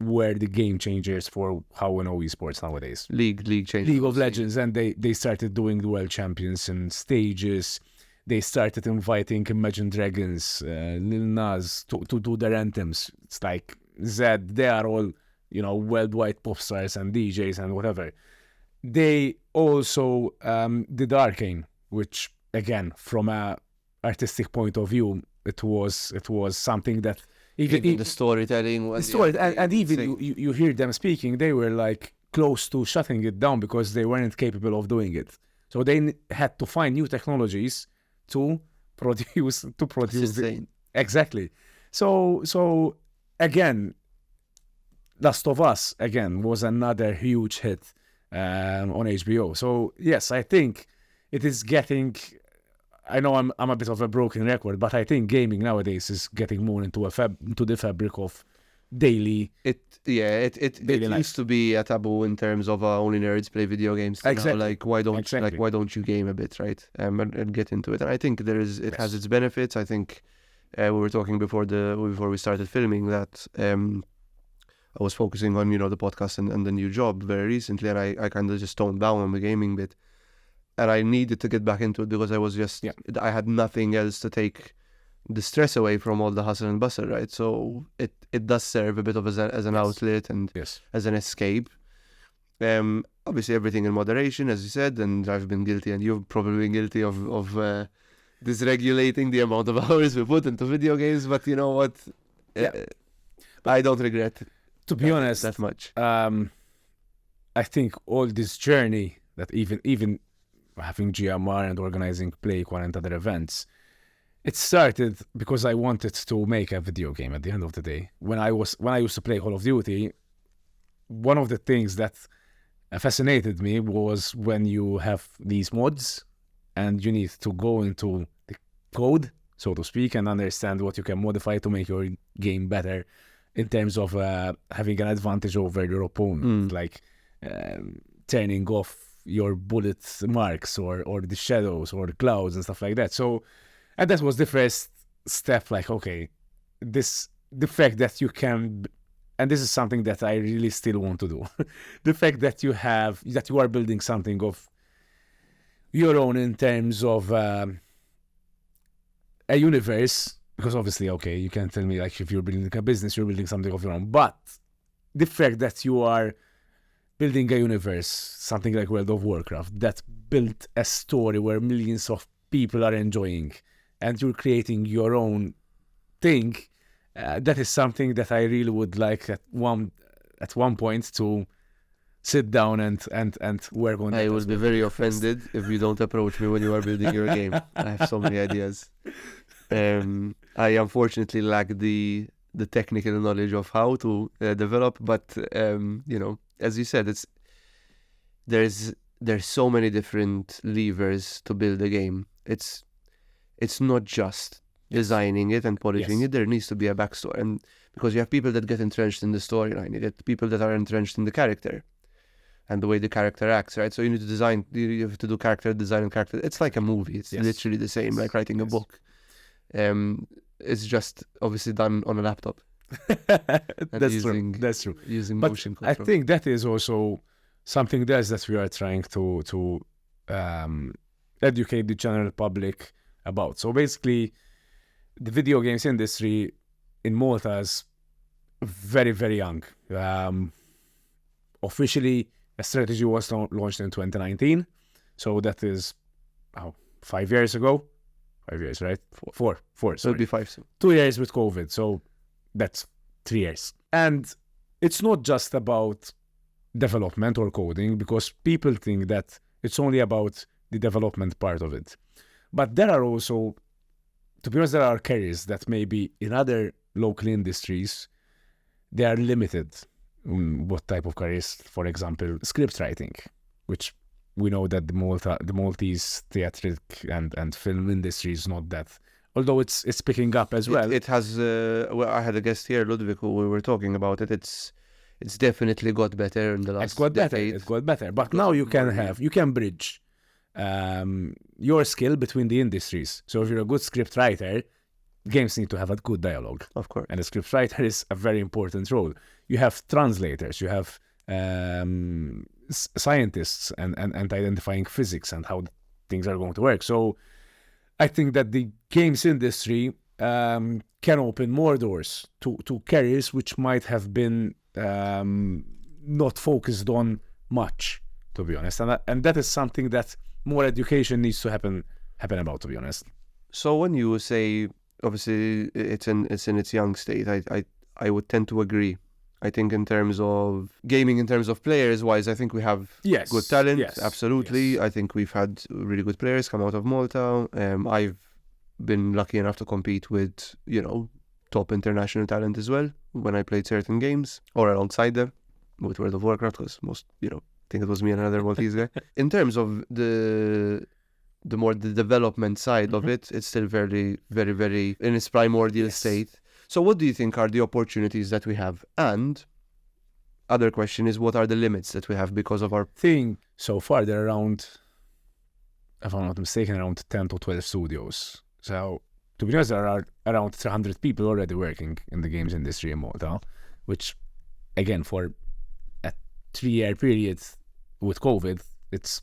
were the game changers for how we know esports nowadays. League change. League of Legends, and they started doing the world champions and stages. They started inviting Imagine Dragons, Lil Nas to do their anthems. It's like Zed, they are all, worldwide pop stars and DJs and whatever. They also did Arcane, which again, from a artistic point of view, it was something that even the storytelling was and even you hear them speaking, they were like close to shutting it down because they weren't capable of doing it. So they had to find new technologies to produce exactly. So again, Last of Us again was another huge hit on HBO. So yes, I think it is getting. I know I'm a bit of a broken record, but I think gaming nowadays is getting more into the fabric of daily. It used to be a taboo in terms of only nerds play video games. Exactly. Now, like why don't you game a bit, right? And get into it. And I think has its benefits. I think we were talking before we started filming that I was focusing on the podcast and the new job very recently, and I kind of just toned down on the gaming bit. And I needed to get back into it because I was I had nothing else to take the stress away from all the hustle and bustle, right? So it does serve a bit of as an outlet and as an escape. Obviously everything in moderation, as you said, and I've been guilty, and you've probably been guilty of dysregulating the amount of hours we put into video games. But you know what? I don't regret, to be honest, that much. I think all this journey that even having GMR and organizing PlayQuan and other events, it started because I wanted to make a video game at the end of the day. When I used to play Call of Duty, one of the things that fascinated me was when you have these mods and you need to go into the code, so to speak, and understand what you can modify to make your game better in terms of having an advantage over your opponent, like turning off your bullet marks or the shadows or the clouds and stuff like that. So, and that was the first step, like, okay, the fact that you can, and this is something that I really still want to do, the fact that you are building something of your own in terms of a universe, because obviously, okay, you can't tell me like if you're building a business, you're building something of your own, but the fact that you are building a universe, something like World of Warcraft, that built a story where millions of people are enjoying, and you're creating your own thing, that is something that I really would like at one point to sit down and work on. I will be very offended if you don't approach me when you are building your game. I have so many ideas. I unfortunately lack the technical knowledge of how to develop, but as you said, there's so many different levers to build a game. It's not just designing it and polishing it. There needs to be a backstory, and because you have people that get entrenched in the storyline, you get people that are entrenched in the character and the way the character acts, right? So you need to design. You have to do character design and character. It's like a movie. It's literally the same, like writing a book. It's just obviously done on a laptop. That's true. Using but motion control. I think that is also something else that we are trying to educate the general public about. So basically, the video games industry in Malta is very, very young. Officially, a strategy was launched in 2019. So that is 5 years ago. 5 years, right? Four. So it'll be 5 soon. 2 years with COVID. So that's 3 years. And it's not just about development or coding, because people think that it's only about the development part of it. But there are also, to be honest, there are careers that maybe in other local industries, they are limited. What type of careers? For example, script writing, which we know that the Maltese theatric and film industry is not that, although it's picking up as well. It has. I had a guest here, Ludwig, who we were talking about it. It's definitely got better in the last decade. It's got better. But now you can bridge your skill between the industries. So if you're a good script writer, games need to have a good dialogue. Of course. And the scriptwriter is a very important role. You have translators, you have scientists and identifying physics and how things are going to work. So I think that the games industry can open more doors to careers which might have been not focused on much, to be honest. And that is something that more education needs to happen about, to be honest. So when you say, obviously it's in its young state, I would tend to agree. I think in terms of gaming, in terms of players wise, I think we have good talent. Yes, absolutely. yes. I think we've had really good players come out of Malta. I've been lucky enough to compete with, top international talent as well when I played certain games or alongside them with World of Warcraft, because most, I think it was me and another Maltese guy. In terms of the development side of it, it's still very, very, very in its primordial state. So what do you think are the opportunities that we have? And other question is, what are the limits that we have because of our thing? So far, there are around, if I'm not mistaken, around 10 to 12 studios. So to be honest, there are around 300 people already working in the games industry in Malta, which, again, for a 3-year period with COVID, it's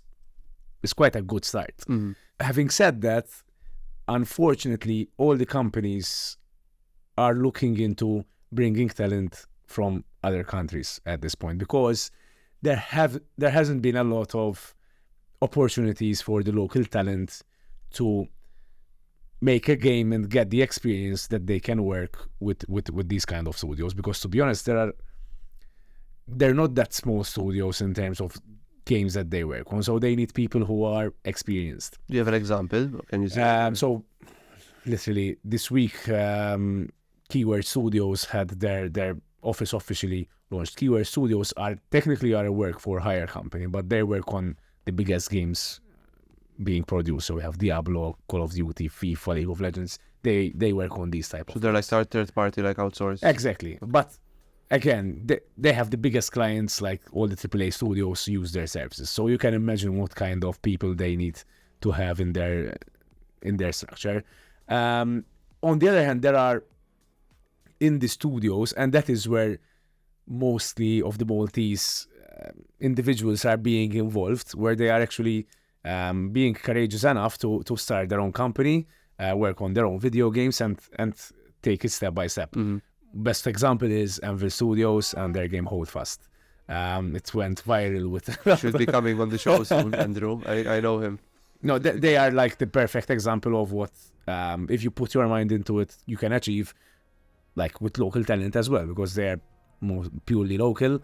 quite a good start. Mm-hmm. Having said that, unfortunately, all the companies are looking into bringing talent from other countries at this point, because there hasn't been a lot of opportunities for the local talent to make a game and get the experience that they can work with these kind of studios. Because to be honest, they're not that small studios in terms of games that they work on, so they need people who are experienced. Do you have an example? Can you say? So literally this week, Keyword Studios had their office officially launched. Keyword Studios are technically a work for hire company, but they work on the biggest games being produced. So we have Diablo, Call of Duty, FIFA, League of Legends. They work on these type of. So they're like third party, like outsourced. Exactly, but again, they have the biggest clients, like all the AAA studios use their services. So you can imagine what kind of people they need to have in their structure. On the other hand, there are in the studios, and that is where mostly of the Maltese individuals are being involved, where they are actually being courageous enough to start their own company, work on their own video games, and take it step by step. Mm-hmm. Best example is Anvil Studios and their game Holdfast. It went viral with... Should be coming on the show soon, Andrew. I know him. No, they are like the perfect example of what, if you put your mind into it, you can achieve, like with local talent as well, because they're more purely local.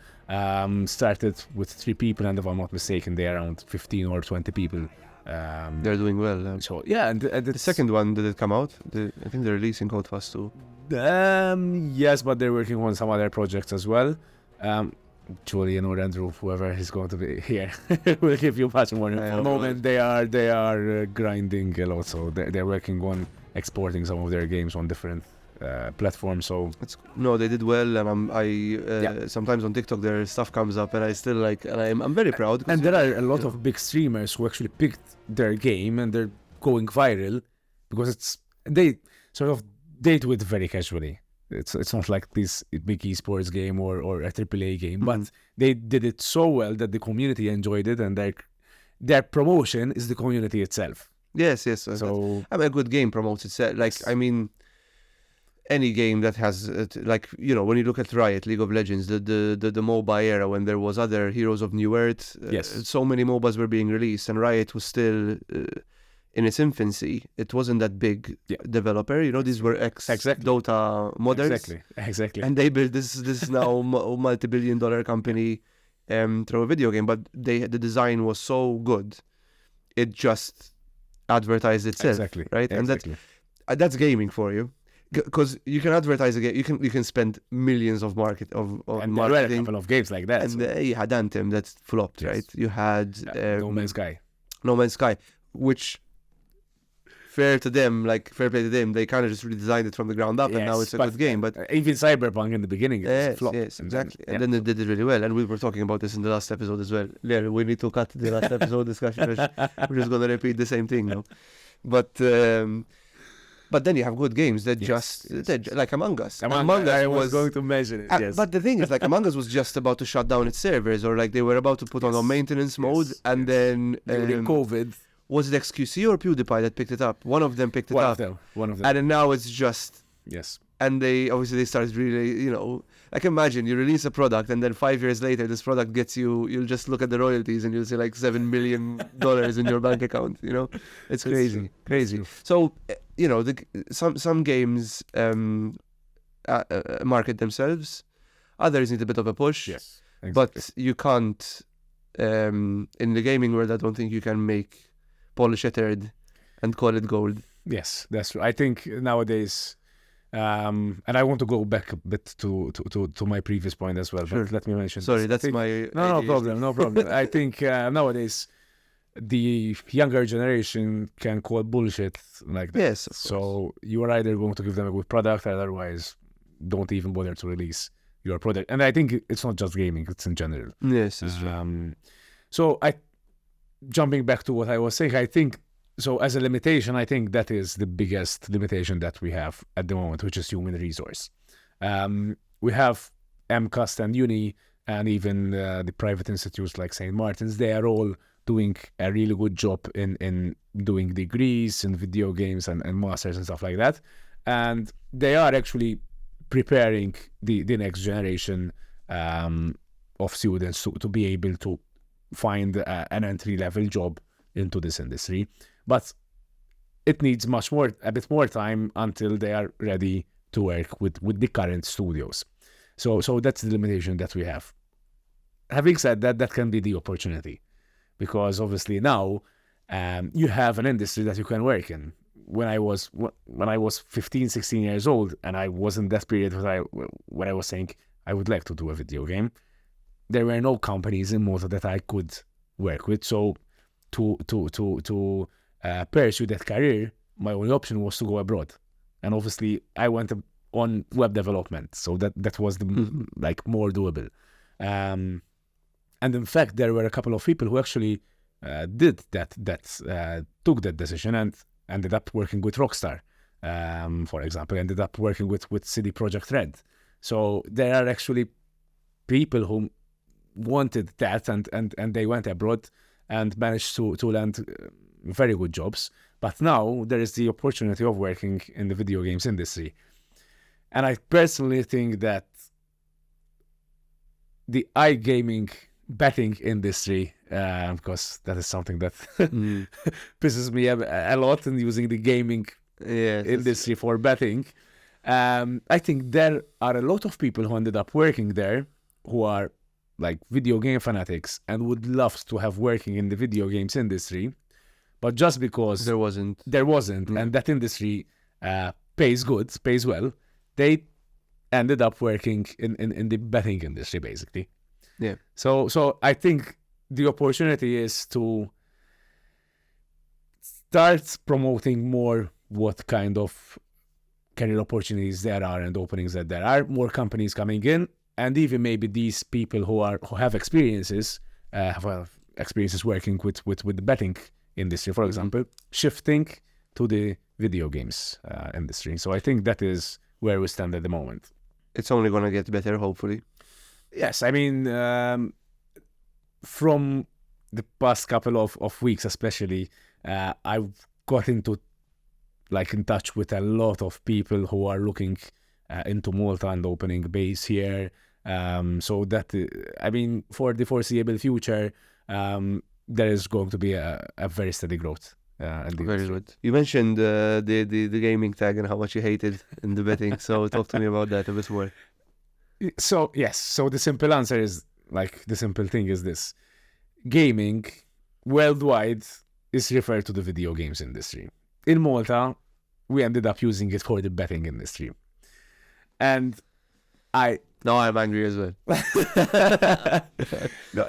Started with 3 people, and if I'm not mistaken, they're around 15 or 20 people. They're doing well. So yeah, and the second one, did it come out? I think they're releasing Holdfast too. Yes, but they're working on some other projects as well. Julian or Andrew, whoever is going to be here, will give you much more info. At the moment, they are grinding a lot, so they're working on exporting some of their games on different platforms. So they did well, and sometimes on TikTok their stuff comes up, and I still like, and I'm very proud. And there are a lot of big streamers who actually picked their game and they're going viral because they do it very casually. It's not like this big esports game or a AAA game, but they did it so well that the community enjoyed it, and their promotion is the community itself. Yes. So a good game promotes itself. Like, I mean, any game that has, when you look at Riot, League of Legends, the MOBA era, when there was other Heroes of New Earth, so many MOBAs were being released, and Riot was still in its infancy. It wasn't that big developer. These were Dota modders. Exactly. And they built this now multi-billion-dollar company through a video game, but the design was so good, it just advertised itself. Exactly. Right? Exactly. And that's gaming for you. Because you can advertise a game, you can spend millions of marketing. And there were a couple of games like that. And you had Anthem that flopped, right? You had No Man's Sky. No Man's Sky, which fair play to them, they kind of just redesigned it from the ground up, and now it's a good game. But even Cyberpunk in the begining, it flopped. Yes, exactly. And then they did it really well. And we were talking about this in the last episode as well. Yeah, we need to cut the last episode discussion. We're just going to repeat the same thing now. But But then you have good games that like Among Us. Among Us I was going to mention it. Yes. But the thing is, like, Among Us was just about to shut down its servers, or like they were about to put on a maintenance mode, and then during COVID, was it XQC or PewDiePie that picked it up? One of them picked it up. One of them. And then now it's just Yes. And they started really, like, imagine you release a product and then 5 years later this product gets you'll just look at the royalties and you'll see like $7 million in your bank account. It's crazy. So some games market themselves, others need a bit of a push. Yes, exactly. But you can't in the gaming world. I don't think you can polish a turd and call it gold. Yes, that's true. I think nowadays, and I want to go back a bit to my previous point as well. Sure. But let me mention. Sorry, this. that's my no problem. I think nowadays the younger generation can call bullshit like that. Yes, of course. So you are either going to give them a good product, or otherwise don't even bother to release your product. And I think it's not just gaming; it's in general. Yes. So jumping back to what I was saying, I think. So as a limitation, I think that is the biggest limitation that we have at the moment, which is human resource. We have MCAST and Uni and even the private institutes like St. Martin's. They are all doing a really good job in doing degrees in video games and masters and stuff like that. And they are actually preparing the next generation of students to be able to find an entry-level job into this industry. But it needs a bit more time until they are ready to work with the current studios. So that's the limitation that we have. Having said that, that can be the opportunity, because obviously now you have an industry that you can work in. When I was 15, 16 years old, and I was in that period when I was saying I would like to do a video game, there were no companies in Malta that I could work with. So to pursue that career, my only option was to go abroad. And obviously I went on web development, so that was the more doable. And in fact, there were a couple of people who actually did that took that decision and ended up working with Rockstar, for example, ended up working with CD Projekt Red. So there are actually people who wanted that and they went abroad and managed to land very good jobs. But now there is the opportunity of working in the video games industry. And I personally think that the iGaming betting industry, because that is something that pisses me a lot in using the gaming industry for betting. I think there are a lot of people who ended up working there who are like video game fanatics and would love to have working in the video games industry, but just because there wasn't, and that industry pays well, they ended up working in the betting industry, basically. Yeah. So I think the opportunity is to start promoting more what kind of career opportunities there are and openings that there are, more companies coming in, and even maybe these people who have experiences, experiences working with the betting industry, for example, shifting to the video games industry. So I think that is where we stand at the moment. It's only going to get better, hopefully. Yes, I mean, from the past couple of weeks especially, I've got in touch with a lot of people who are looking into Malta and opening base here. So that, I mean, for the foreseeable future, there is going to be a very steady growth. Very good. You mentioned the gaming tag and how much you hated in the betting. So talk to me about that a bit more. So yes, so the simple answer is, like, the simple thing is this: gaming worldwide is referred to the video games industry. In Malta, we ended up using it for the betting industry. And now I'm angry as well. No,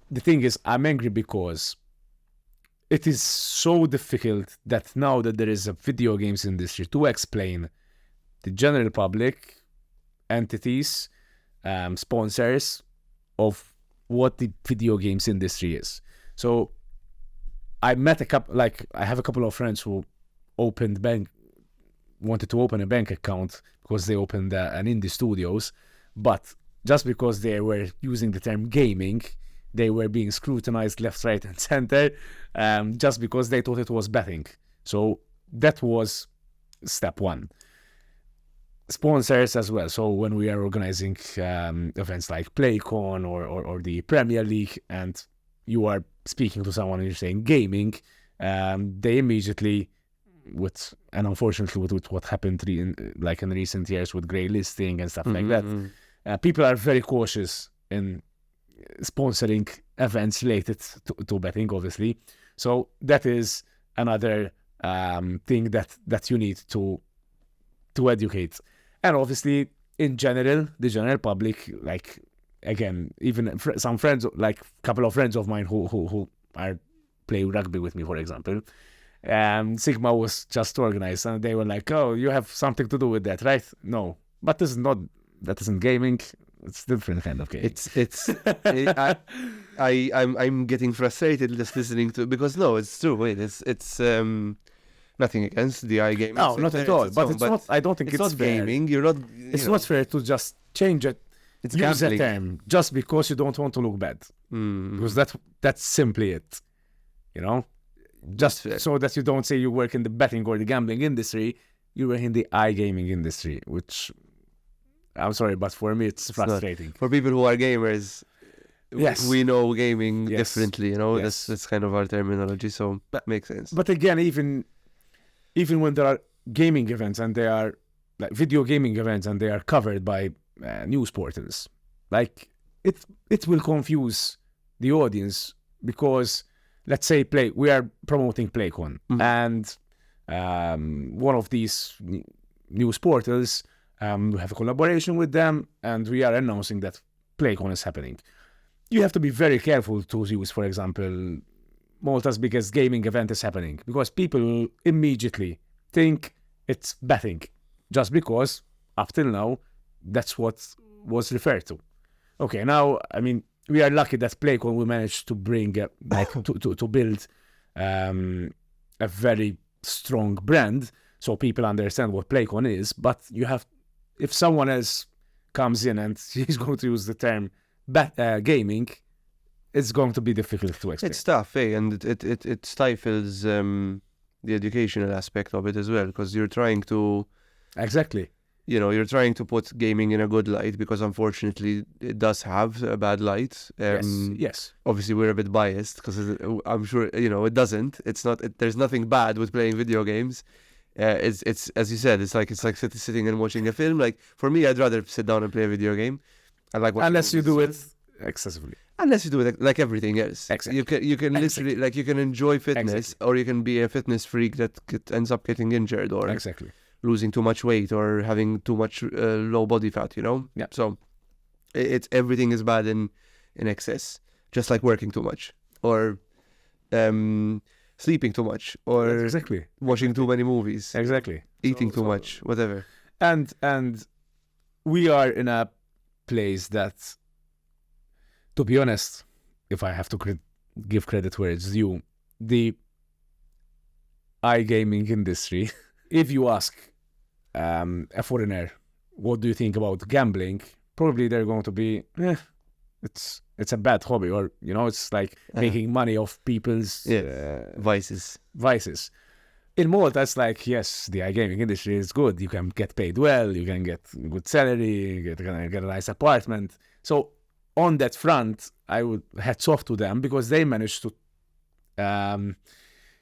the thing is, I'm angry because it is so difficult that now that there is a video games industry, to explain the general public, entities, sponsors of what the video games industry is. So I met I have a couple of friends who opened wanted to open a bank account because they opened an indie studios, but just because they were using the term gaming, they were being scrutinized left, right, and center, just because they thought it was betting. So that was step one. Sponsors as well. So when we are organizing events like PlayCon or the Premier League, and you are speaking to someone and you're saying gaming, they immediately, and unfortunately with what happened in recent years with grey listing and stuff like that, people are very cautious in sponsoring events related to betting, obviously. So that is another thing that you need to educate. And obviously, in general, the general public, like, again, even some friends, like a couple of friends of mine who are playing rugby with me, for example, Sigma was just organized, and they were like, "Oh, you have something to do with that, right?" No, but that isn't gaming. It's different kind of game. I'm getting frustrated just listening to, because no, it's true. Wait, it's nothing against the iGaming. No, not at all. But it's not. I don't think it's not fair. Gaming. You're not. It's not fair to just change it. It's use gambling. a term just because you don't want to look bad. Because that's simply it. You know, just so that you don't say you work in the betting or the gambling industry. You work in the iGaming industry, which, I'm sorry, but for me it's frustrating. For people who are gamers, yes, we know gaming differently. You know, yes. that's kind of our terminology. So that makes sense. But again, even when there are gaming events and they are like video gaming events and they are covered by news portals, like it will confuse the audience, because let's say we are promoting PlayCon, and one of these news portals, we have a collaboration with them, and we are announcing that PlayCon is happening. You have to be very careful to use, for example, Malta's biggest gaming event is happening, because people will immediately think it's betting, just because up till now that's what was referred to. Okay, now, I mean, we are lucky that PlayCon we managed to bring to build a very strong brand, so people understand what PlayCon is. But if someone else comes in and he's going to use the term gaming, it's going to be difficult to explain. It's tough, and it stifles the educational aspect of it as well, because you're trying to you're trying to put gaming in a good light, because unfortunately it does have a bad light. Yes. Obviously we're a bit biased, because I'm sure it doesn't. It's not. There's nothing bad with playing video games. It's as you said. It's like sitting and watching a film. Like, for me, I'd rather sit down and play a video game. I like unless you do it excessively. Unless you do it like everything else. Exactly. You can literally, like, you can enjoy fitness, or you can be a fitness freak that ends up getting injured, or losing too much weight, or having too much low body fat. Yeah. So it's everything is bad in excess, just like working too much, or sleeping too much, or watching too many movies, eating too much, whatever. And we are in a place that, to be honest, if I have to give credit where it's due, the iGaming industry, if you ask a foreigner, what do you think about gambling? Probably they're going to be, it's a bad hobby, or, it's like making money off people's vices. In Malta, it's like, yes, the iGaming industry is good. You can get paid well, you can get good salary, get a nice apartment. So on that front, I would hats off to them, because they managed to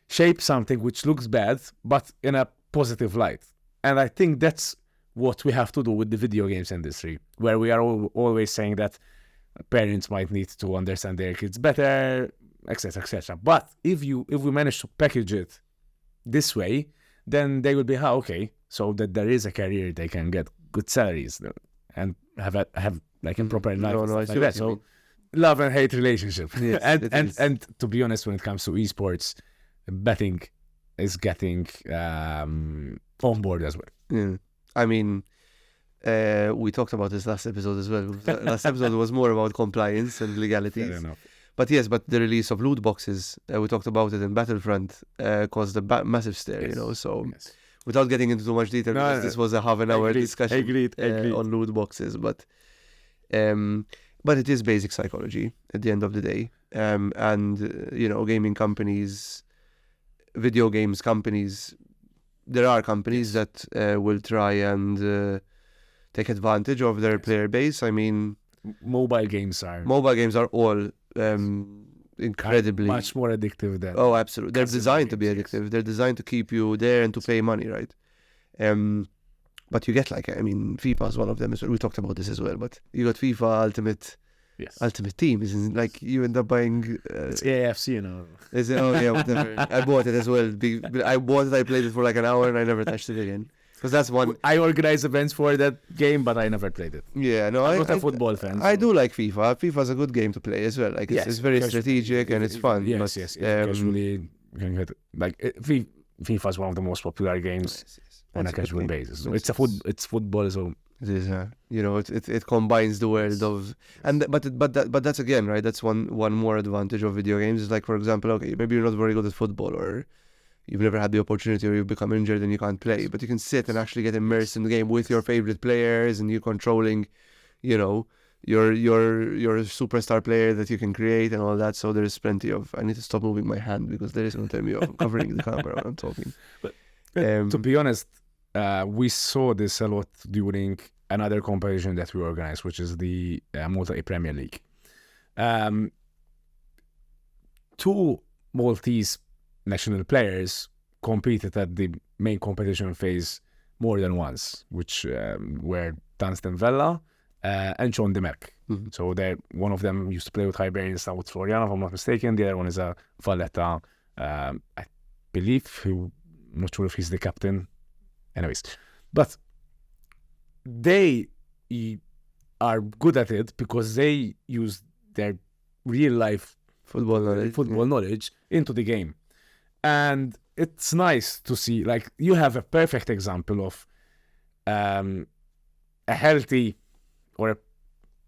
shape something which looks bad, but in a positive light. And I think that's what we have to do with the video games industry, where we are always saying that parents might need to understand their kids better, etc., etc. But if we manage to package it this way, then they will be, okay, so that there is a career, they can get good salaries and have like a proper life. I see that. So love and hate relationship. Yes, and to be honest, when it comes to esports, betting is getting on board as well. Yeah. I mean, we talked about this last episode as well. Last episode was more about compliance and legalities. Fair enough. But the release of loot boxes, we talked about it in Battlefront, caused a massive stir, so without getting into too much detail, No, because no, this was a half an hour agreed, discussion agreed. on loot boxes, but it is basic psychology at the end of the day. Gaming companies, video games companies, there are companies that will try and take advantage of their player base. I mean, Mobile games are all incredibly much more addictive than. Oh, absolutely. They're console designed to be games, yes. addictive. They're designed to keep you there and to pay money, right? But you get FIFA is one of them as well. We talked about this as well, but you got FIFA Ultimate Team. Isn't like you end up buying. It's AFC, you know. Is it? Oh yeah, whatever. I bought it as well. I bought it. I played it for like an hour and I never touched it again. Because that's one. I organize events for that game, but I never played it. Yeah, no, I'm not a football fan. I do like FIFA. FIFA is a good game to play as well. Like it's very strategic and it's fun. Yes, but, yes. Casually, you can get FIFA is one of the most popular games on a casual basis. So it's football, so it is. It combines the world of but that's again right. That's one more advantage of video games. Is like, for example, okay, maybe you're not very good at football, or you've never had the opportunity, or you've become injured and you can't play, but you can sit and actually get immersed in the game with your favorite players, and you're controlling, your superstar player that you can create and all that. So there's plenty of. I need to stop moving my hand because there is going to tell me I'm covering the camera when I'm talking. But to be honest, we saw this a lot during another competition that we organized, which is the Malta Premier League. Two Maltese national players competed at the main competition phase more than once, which were Dunstan Vella and John Demerck. Mm-hmm. So one of them used to play with Hibernians, now with Floriana, if I'm not mistaken. The other one is a Valletta, I believe. I'm not sure if he's the captain. Anyways, but they are good at it because they use their real life football knowledge into the game. And it's nice to see, like, you have a perfect example of a healthy, or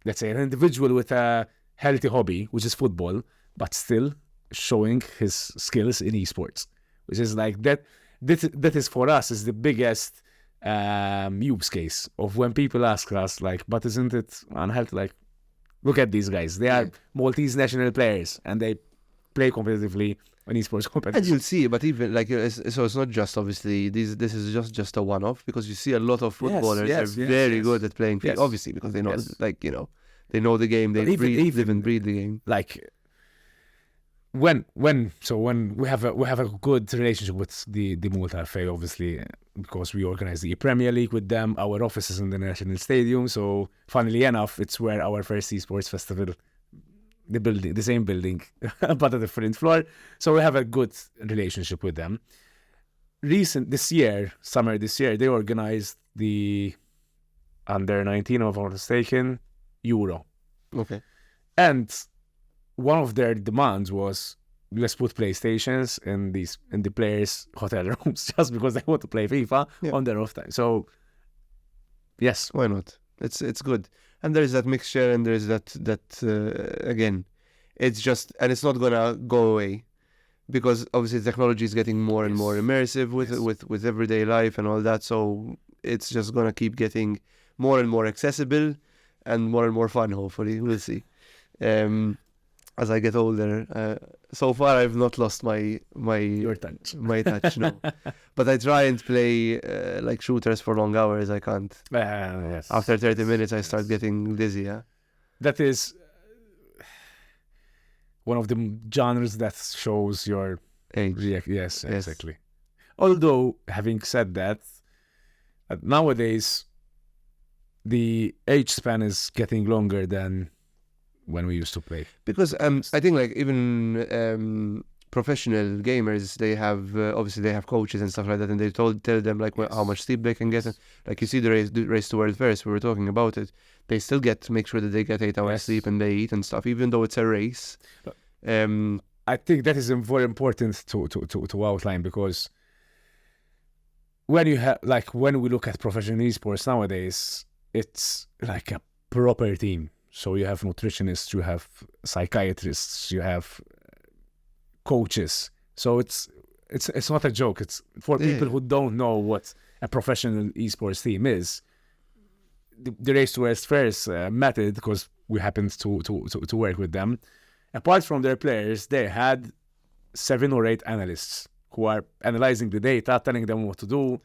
let's say an individual with a healthy hobby, which is football, but still showing his skills in esports, which is like that is for us is the biggest use case of when people ask us, like, but isn't it unhealthy? Like, look at these guys. They are Maltese national players and they play competitively on esports competition. And you'll see, but even like, so it's not just obviously this is just a one-off, because you see a lot of footballers are very good at playing FIFA, obviously, because they know they know the game, they live and breathe the game. Like when we have a good relationship with the Malta FA, obviously, because we organize the Premier League with them. Our office is in the National Stadium, so funnily enough, it's where our first esports festival, the same building, but a different floor. So we have a good relationship with them. Summer this year, they organized the under 19, if I'm not mistaken, Euro. Okay. And one of their demands was, let's put PlayStations in the players' hotel rooms, just because they want to play FIFA on their off time. So yes, why not? It's good. And there's that mixture, and there's that again, it's just, and it's not gonna go away, because obviously technology is getting more and more immersive with everyday life and all that. So it's just gonna keep getting more and more accessible and more fun. Hopefully, we'll see. As I get older, so far I've not lost your touch. My touch, no. But I try and play like shooters for long hours. I can't. Yes. After 30 minutes, I start getting dizzy. Yeah. That is one of the genres that shows your age. Yes, exactly. Although, having said that, nowadays the age span is getting longer than when we used to play, because I think like even professional gamers, they have obviously they have coaches and stuff like that, and they tell them like how much sleep they can get. And, like, you see the race to world first, we were talking about it, they still get to make sure that they get 8 hours sleep and they eat and stuff, even though it's a race. I think that is very important to outline, because when we look at professional esports nowadays, it's like a proper team. So you have nutritionists, you have psychiatrists, you have coaches. So it's it's not a joke. It's for people who don't know what a professional esports team is. The Race to West First method, because we happened to work with them. Apart from their players, they had 7 or 8 analysts who are analyzing the data, telling them what to do.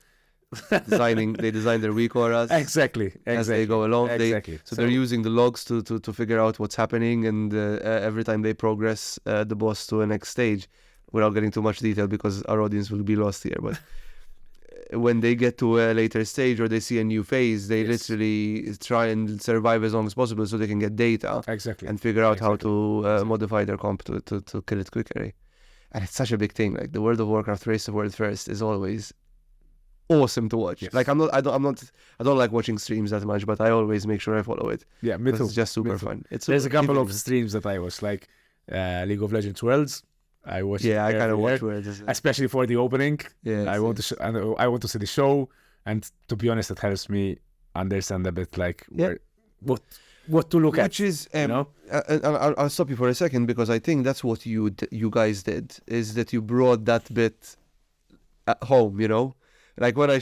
They design their week auras Exactly. as they go along. Exactly. So they're using the logs to figure out what's happening, and every time they progress the boss to a next stage, without getting too much detail because our audience will be lost here. But when they get to a later stage or they see a new phase, they literally try and survive as long as possible so they can get data and figure out how to modify their comp to kill it quicker. Eh? And it's such a big thing. Like the World of Warcraft Race to World First is always awesome to watch. Like I don't like watching streams that much, but I always make sure I follow it. Yeah, me too. It's just super fun. There's a couple of streams that I watch, like League of Legends Worlds. I watch. Yeah, I kind of watch Worlds, especially for the opening. Yeah, I want to. I want to see the show, and to be honest, it helps me understand a bit like what to look at. Which is, you know? I'll stop you for a second because I think that's what you guys did, is that you brought that bit at home. You know, like when we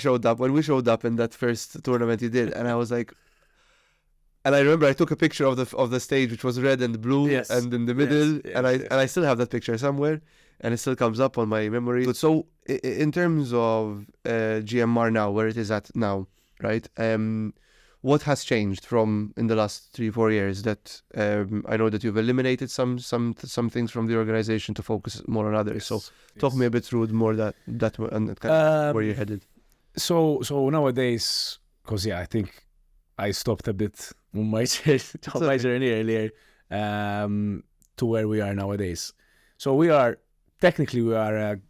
showed up in that first tournament you did, and I was like. And I remember I took a picture of the stage, which was red and blue, and in the middle, and I still have that picture somewhere, and it still comes up on my memory. So in terms of GMR now, where it is at now, right? What has changed from in the last 3-4 years? That I know that you've eliminated some things from the organization to focus more on others. So talk me a bit through more that and where you're headed. So nowadays, because I think I stopped a bit on my journey earlier to where we are nowadays. So we are a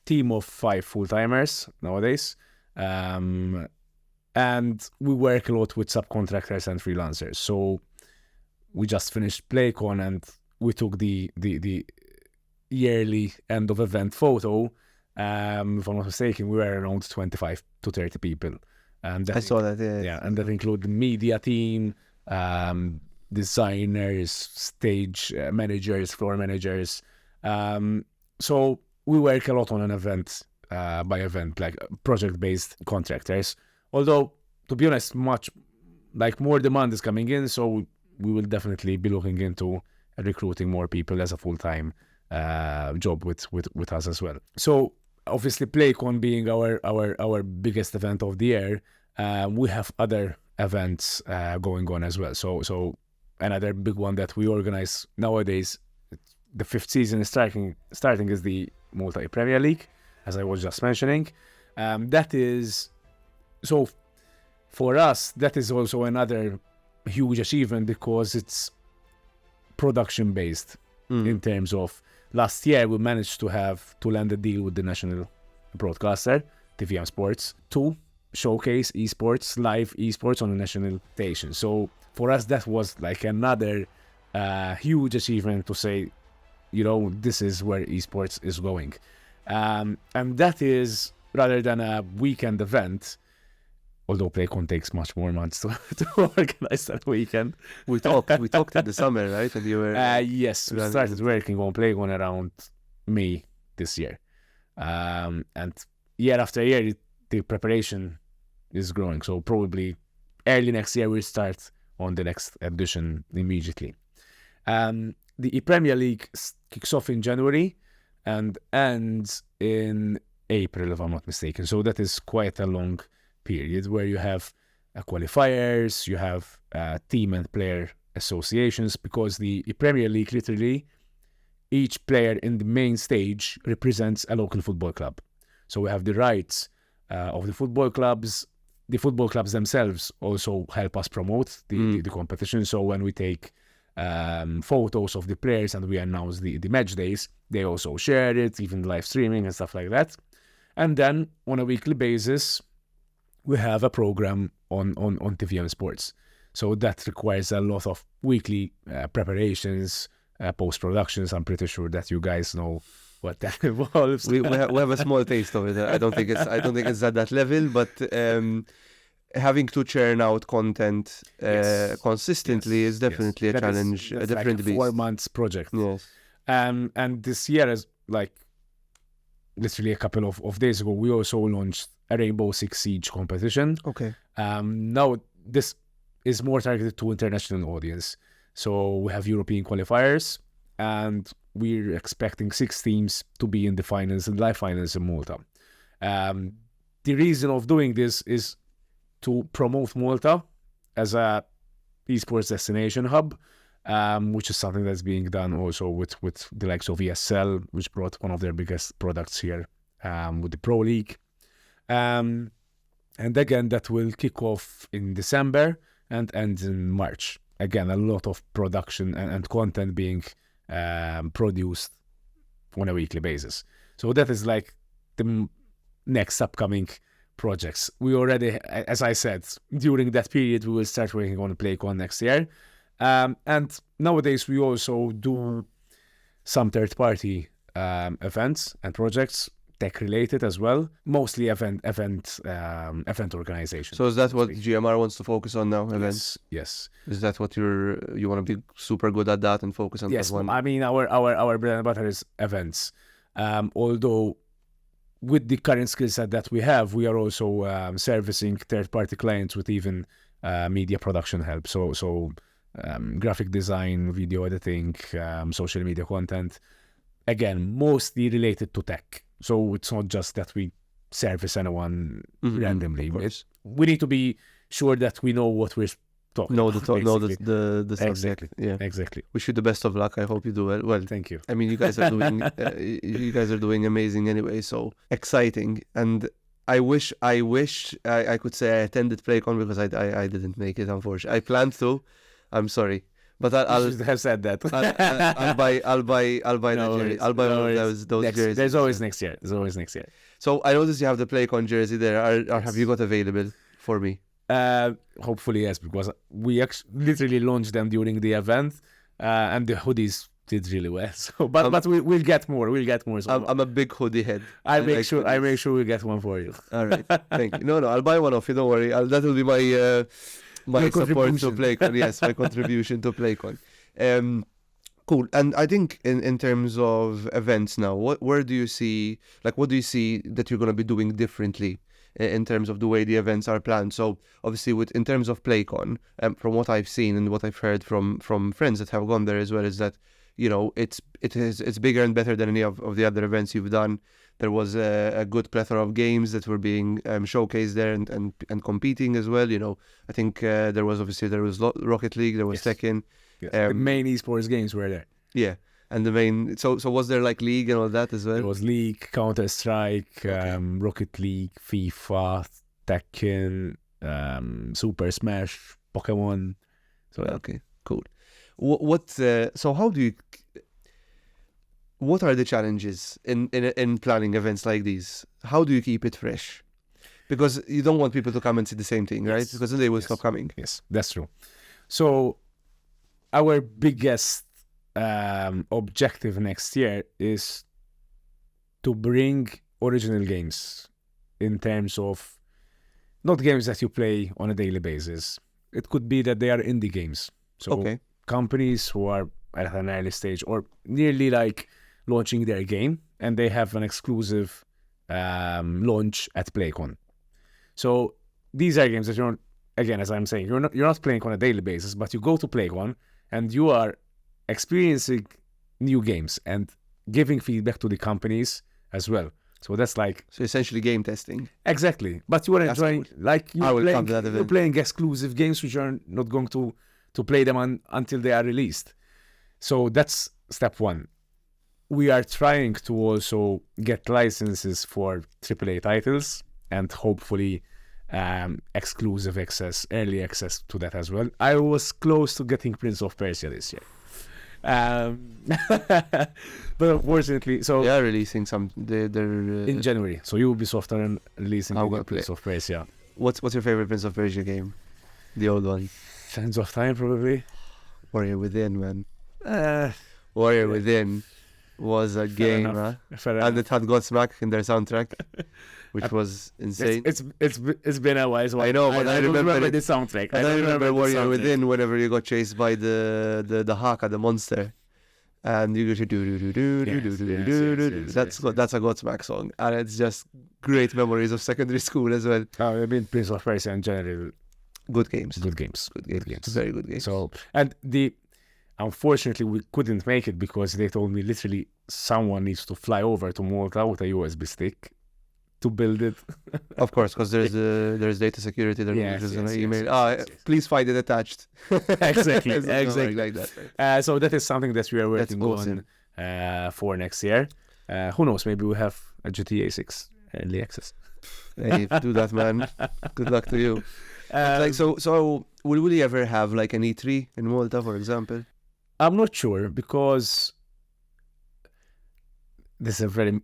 team of 5 full-timers nowadays, and we work a lot with subcontractors and freelancers. So we just finished PlayCon and we took the yearly end of event photo. If I'm not mistaken, we were around 25 to 30 people. And I saw that, and that include the media team, designers, stage managers, floor managers. So we work a lot on an event by event, like project-based contractors. Although, to be honest, more demand is coming in, so we will definitely be looking into recruiting more people as a full-time job with us as well. So obviously, PlayCon being our biggest event of the year, we have other events going on as well. So another big one that we organize nowadays, the 5th season is starting is the Malta Premier League, as I was just mentioning. That is, so for us, that is also another huge achievement because it's production based in terms of last year we managed to land a deal with the national broadcaster, TVM Sports, to showcase esports, live esports on a national station. So for us, that was like another huge achievement to say, this is where esports is going. And that is, rather than a weekend event, although PlayCon takes much more months to organize that weekend. We talked in the summer, right? And you were yes, we started working on PlayCon around May this year. And year after year, the preparation is growing. So probably early next year, we'll start on the next edition immediately. The Premier League kicks off in January and ends in April, if I'm not mistaken. So that is quite a long period where you have qualifiers, you have team and player associations, because the Premier League, literally, each player in the main stage represents a local football club. So we have the rights of the football clubs. The football clubs themselves also help us promote the competition. So when we take photos of the players and we announce the match days, they also share it, even live streaming and stuff like that. And then on a weekly basis, we have a program on TVM Sports. So that requires a lot of weekly preparations, post-productions. I'm pretty sure that you guys know what that involves. We have a small taste of it. I don't think it's at that level, but having to churn out content consistently is definitely a challenge. That's a different like a 4 months project. Yes. And this year is like literally a couple of days ago, we also launched a Rainbow Six Siege competition. Okay. Now, this is more targeted to international audience. So we have European qualifiers, and we're expecting 6 teams to be in the finals and live finals in Malta. The reason of doing this is to promote Malta as a esports destination hub, which is something that's being done also with the likes of ESL, which brought one of their biggest products here with the Pro League. And again, that will kick off in December and ends in March. Again, a lot of production and content being produced on a weekly basis. So that is like the next upcoming projects. We already, as I said, during that period, we will start working on PlayCon next year. And nowadays, we also do some third-party events and projects, tech-related as well, mostly event organization. So is that what GMR wants to focus on now? Events? Yes. Is that what you want to be super good at that and focus on? Yes. that one? I mean, our bread and butter is events. Although with the current skill set that we have, we are also servicing third-party clients with even media production help. So graphic design, video editing, social media content. Again, mostly related to tech. So it's not just that we service anyone randomly. We need to be sure that we know what we're talking about. Know the subject. Exactly. Yeah. Exactly. Wish you the best of luck. I hope you do well. Well, Thank you. I mean, you guys are doing amazing anyway. So exciting. And I wish I could say I attended PlayCon because I didn't make it, unfortunately. I planned to. I'm sorry. But I'll should have said that. I'll buy the jersey. I'll buy one of those jerseys. There's always next year. So I noticed you have the PlayCon jersey there. Have you got available for me? Hopefully yes, because we literally launched them during the event, and the hoodies did really well. So, but we'll get more. So I'm a big hoodie head. I make sure we get one for you. All right, thank you. No, I'll buy one off you. Don't worry. That will be my my support to PlayCon. Yes, my contribution to PlayCon. Cool. And I think in terms of events now, what do you see that you're going to be doing differently in terms of the way the events are planned? So obviously in terms of PlayCon, from what I've seen and what I've heard from friends that have gone there as well, is that, it's bigger and better than any of the other events you've done. There was a good plethora of games that were being showcased there and competing as well. I think there was Rocket League, there was Tekken. Yes. The main esports games were there. Yeah, and the main. So was there like League and all that as well? There was League, Counter-Strike, Rocket League, FIFA, Tekken, Super Smash, Pokemon. So okay, cool. So how do you? What are the challenges in planning events like these? How do you keep it fresh? Because you don't want people to come and see the same thing, right? Yes. Because then they will stop coming. Yes, that's true. So our biggest objective next year is to bring original games, in terms of not games that you play on a daily basis. It could be that they are indie games. So companies who are at an early stage or nearly like launching their game, and they have an exclusive launch at PlayCon. So these are games that you're not, again, as I'm saying, you're not playing on a daily basis, but you go to PlayCon and you are experiencing new games and giving feedback to the companies as well. So that's like... So essentially game testing. Exactly. But you are enjoying... Like you're playing exclusive games which are not going to play them until they are released. So that's step one. We are trying to also get licenses for AAA titles and hopefully exclusive access, early access to that as well. I was close to getting Prince of Persia this year. But unfortunately, so... They are releasing some... They're in January. So Ubisoft are releasing Prince of Persia. What's your favorite Prince of Persia game? The old one? Sands of Time, probably. Warrior Within, man. Warrior Within was a game, huh? And it had Godsmack in their soundtrack, which was insane. It's been a while. So I know, but I remember the soundtrack. I remember Warrior Within whenever you got chased by the Haka, the monster. and you get that's a Godsmack song, and it's just great memories of secondary school as well. I mean, Prince of Persia in general, Good games. good games. Very good games. So, and unfortunately, we couldn't make it because they told me literally someone needs to fly over to Malta with a USB stick to build it. Of course, because there's data security. There's an email. Please find it attached. Exactly, Something exactly. like that. Right? So that is something that we are working awesome. on for next year. Who knows? Maybe we'll have a GTA 6 early access. Hey, do that, man. Good luck to you. Like so, will we ever have like an E3 in Malta, for example? I'm not sure because this is a very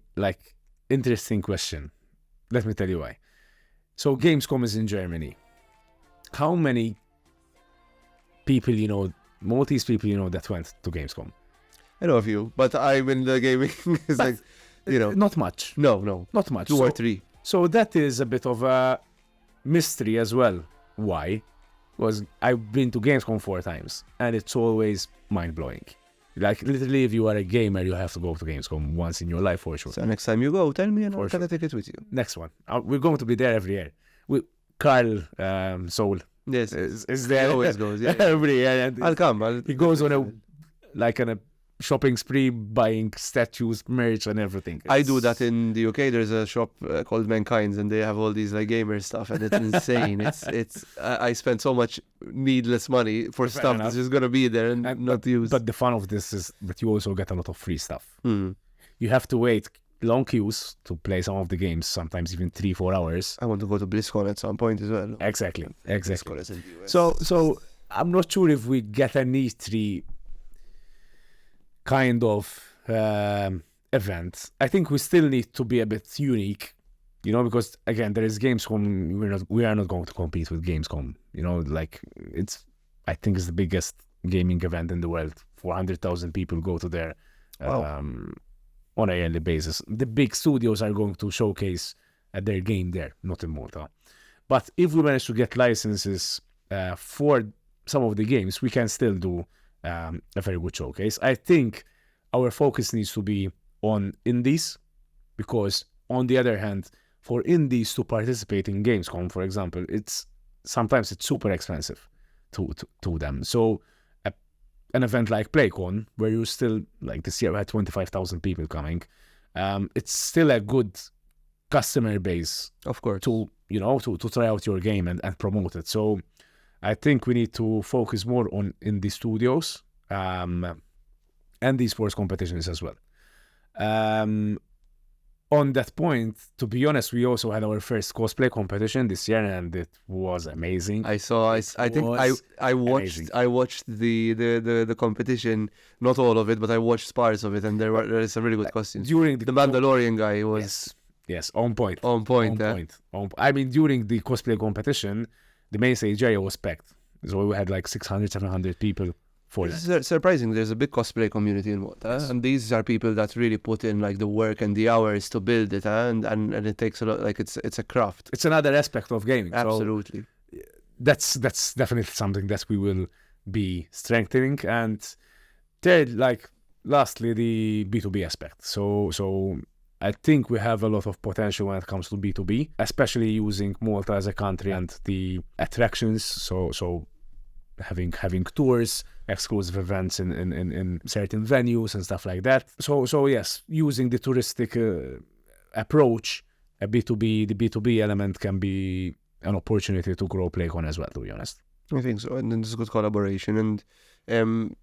interesting question. Let me tell you why. So Gamescom is in Germany. How many people Maltese people that went to Gamescom? I know a few, but I'm in the gaming. It's Not much. No, Not much. two or three. So that is a bit of a mystery as well. Why? Because I've been to Gamescom 4 times and it's always mind-blowing. Like literally, if you are a gamer, you have to go to Gamescom once in your life for sure. So next time you go, tell me and I'll For cut a ticket with you. Next one. We're going to be there every year. Carl Soul Yes, is there. he always goes. Yeah, every year. And I'll come. he goes on a shopping spree, buying statues, merch, and everything. I do that in the UK. There's a shop called Mankind's, and they have all these like gamer stuff, and it's insane. I spend so much needless money for Fair stuff enough. that's just gonna be there and not used. But the fun of this is that you also get a lot of free stuff. Hmm. You have to wait long queues to play some of the games, sometimes even 3-4 hours. I want to go to BlizzCon at some point as well. Exactly. BlizzCon is in the US. So I'm not sure if we get an E3 kind of event. I think we still need to be a bit unique, because again, there is Gamescom. We are not going to compete with Gamescom. I think it's the biggest gaming event in the world. 400,000 people go to there on a yearly basis. The big studios are going to showcase their game there, not in Malta. But if we manage to get licenses for some of the games, we can still do a very good showcase. I think our focus needs to be on indies, because on the other hand, for indies to participate in Gamescom, for example, sometimes it's super expensive to them. So an event like PlayCon, where you still, like this year we had 25,000 people coming, it's still a good customer base, of course, to try out your game and promote it. So I think we need to focus more on indie studios and the sports competitions as well. On that point, to be honest, we also had our first cosplay competition this year, and it was amazing. I watched the competition, not all of it, but I watched parts of it, and there is some really good costumes. During the Mandalorian guy was yes, on point. I mean, during the cosplay competition, the main stage area was packed, so we had like 600-700 people for that. It's surprising. There's a big cosplay community in Malta, and these are people that really put in like the work and the hours to build it, and it takes a lot. Like it's a craft. It's another aspect of gaming. Absolutely. So that's definitely something that we will be strengthening. And third, lastly, the B2B aspect. So I think we have a lot of potential when it comes to B2B, especially using Malta as a country and the attractions. So having tours, exclusive events in certain venues and stuff like that. So yes, using the touristic approach, the B2B element can be an opportunity to grow PlayCon as well, to be honest. I think so, and then there's good collaboration, and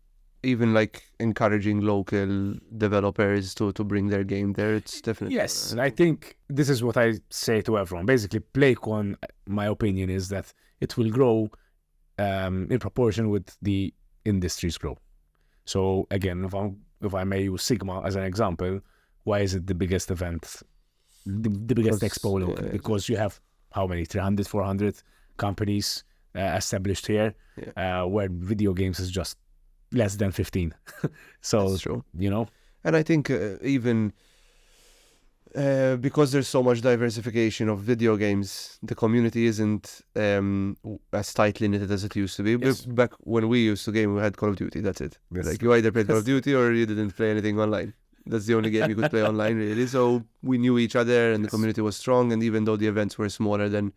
even like encouraging local developers to bring their game there. It's definitely yes. And I think this is what I say to everyone. Basically, PlayCon, my opinion is that it will grow in proportion with the industries grow. So again, if I may use Sigma as an example, why is it the biggest event, the biggest expo local? Because you have how many, 300, 400 companies established here, where video games is just less than 15. So, that's true. And I think even because there's so much diversification of video games, the community isn't as tightly knitted as it used to be. Yes. Back when we used to game, we had Call of Duty. That's it. Yes. Like you either played Call of Duty or you didn't play anything online. That's the only game you could play online, really. So we knew each other, and the community was strong. And even though the events were smaller than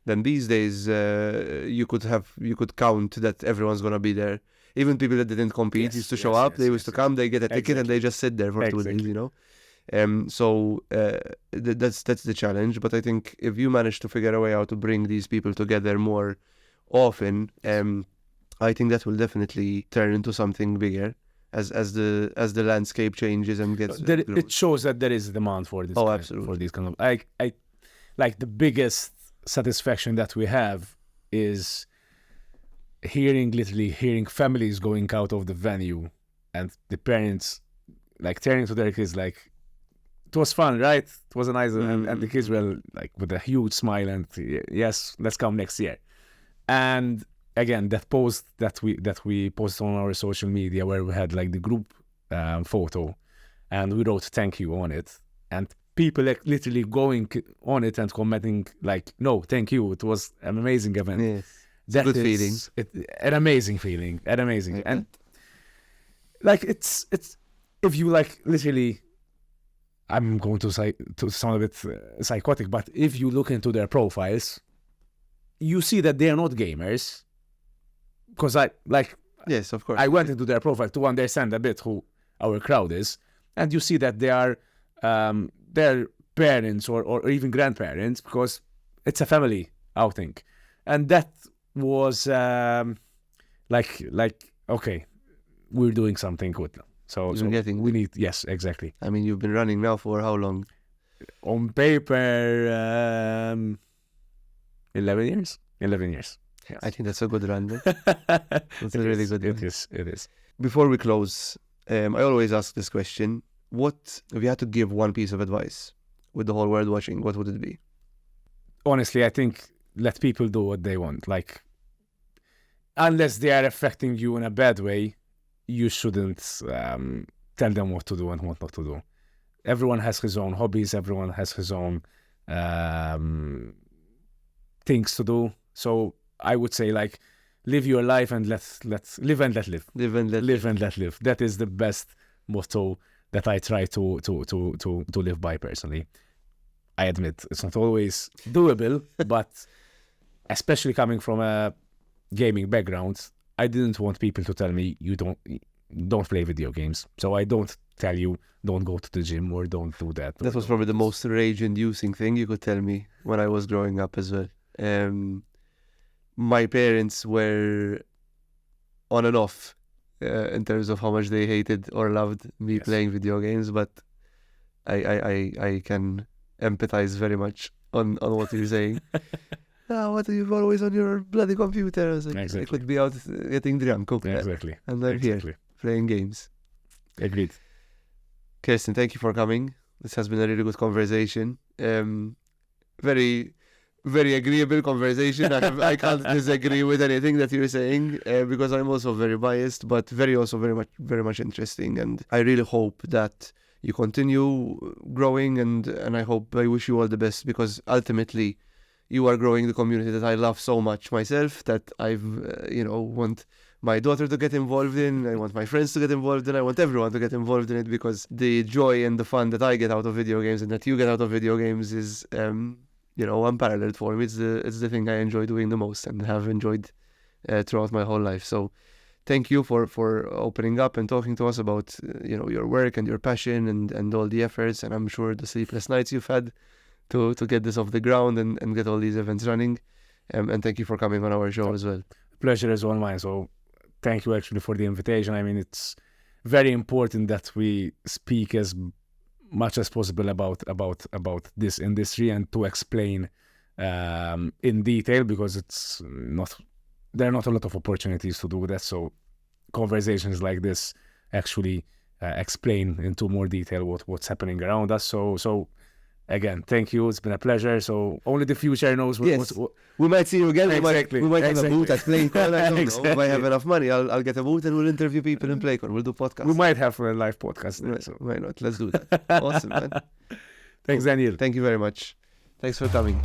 these days, you could count that everyone's gonna be there. Even people that didn't compete used to show up. They used to come. They get a ticket and they just sit there for 2 days. You know. So that's the challenge. But I think if you manage to figure a way how to bring these people together more often, I think that will definitely turn into something bigger as the landscape changes and gets. It shows that there is a demand for this. Absolutely. For these kind of I like the biggest satisfaction that we have is literally hearing families going out of the venue and the parents like turning to their kids like, it was fun, right? It was a nice, and the kids were like with a huge smile and yes, let's come next year. And again, that post that we posted on our social media where we had like the group photo and we wrote thank you on it, and people like literally going on it and commenting like, no, thank you, it was an amazing event. Yes. That good is feeling. An amazing feeling, and like it's if you like literally, I'm going to sound a bit psychotic, but if you look into their profiles, you see that they are not gamers. Because Yes, of course. I went into their profile to understand a bit who our crowd is, and you see that they are their parents or even grandparents, because it's a family outing, and that was like okay, we're doing something good now. So we need, yes, exactly. I mean, you've been running now for how long? On paper, 11 years. 11 years. Yes. I think that's a good run. That's a really good run. It is. Before we close, I always ask this question. What, if you had to give one piece of advice with the whole world watching, what would it be? Honestly, I think let people do what they want. Like, unless they are affecting you in a bad way, you shouldn't tell them what to do and what not to do. Everyone has his own hobbies. Everyone has his own things to do. So I would say, like, live your life and let's live and let live. Live and let live. That is the best motto that I try to live by personally. I admit it's not always doable, but especially coming from a gaming background, I didn't want people to tell me you don't play video games. So I don't tell you don't go to the gym or don't do that. That was probably the most rage-inducing thing you could tell me when I was growing up as well. My parents were on and off in terms of how much they hated or loved me playing video games, but I can empathize very much on what you're saying. What are you always on your bloody computer? I was like, exactly. I could be out getting drunk. Exactly. And I'm here playing games. Agreed. Kersten, thank you for coming. This has been a really good conversation. Very, very agreeable conversation. I can't disagree with anything that you're saying because I'm also very biased, but very much interesting. And I really hope that you continue growing, and I wish you all the best, because ultimately you are growing the community that I love so much myself, that I've want my daughter to get involved in, I want my friends to get involved in, I want everyone to get involved in it, because the joy and the fun that I get out of video games and that you get out of video games is unparalleled for me. It's the thing I enjoy doing the most and have enjoyed throughout my whole life. So thank you for opening up and talking to us about your work and your passion and all the efforts, and I'm sure the sleepless nights you've had to get this off the ground and get all these events running. And thank you for coming on our show as well. Pleasure is all mine. So thank you actually for the invitation. I mean, it's very important that we speak as much as possible about this industry and to explain in detail, because there are not a lot of opportunities to do that. So conversations like this actually explain into more detail what's happening around us. So again, thank you. It's been a pleasure. So only the future knows what we might see you again. Exactly. We might have a booth at PlayCon. I don't know. If I have Exactly. enough money, I'll get a booth and we'll interview people in PlayCon. We'll do podcasts. we might have a live podcast there. So Why not? Let's do that. Awesome, man. Thanks, Daniel. Thank you very much. Thanks for coming.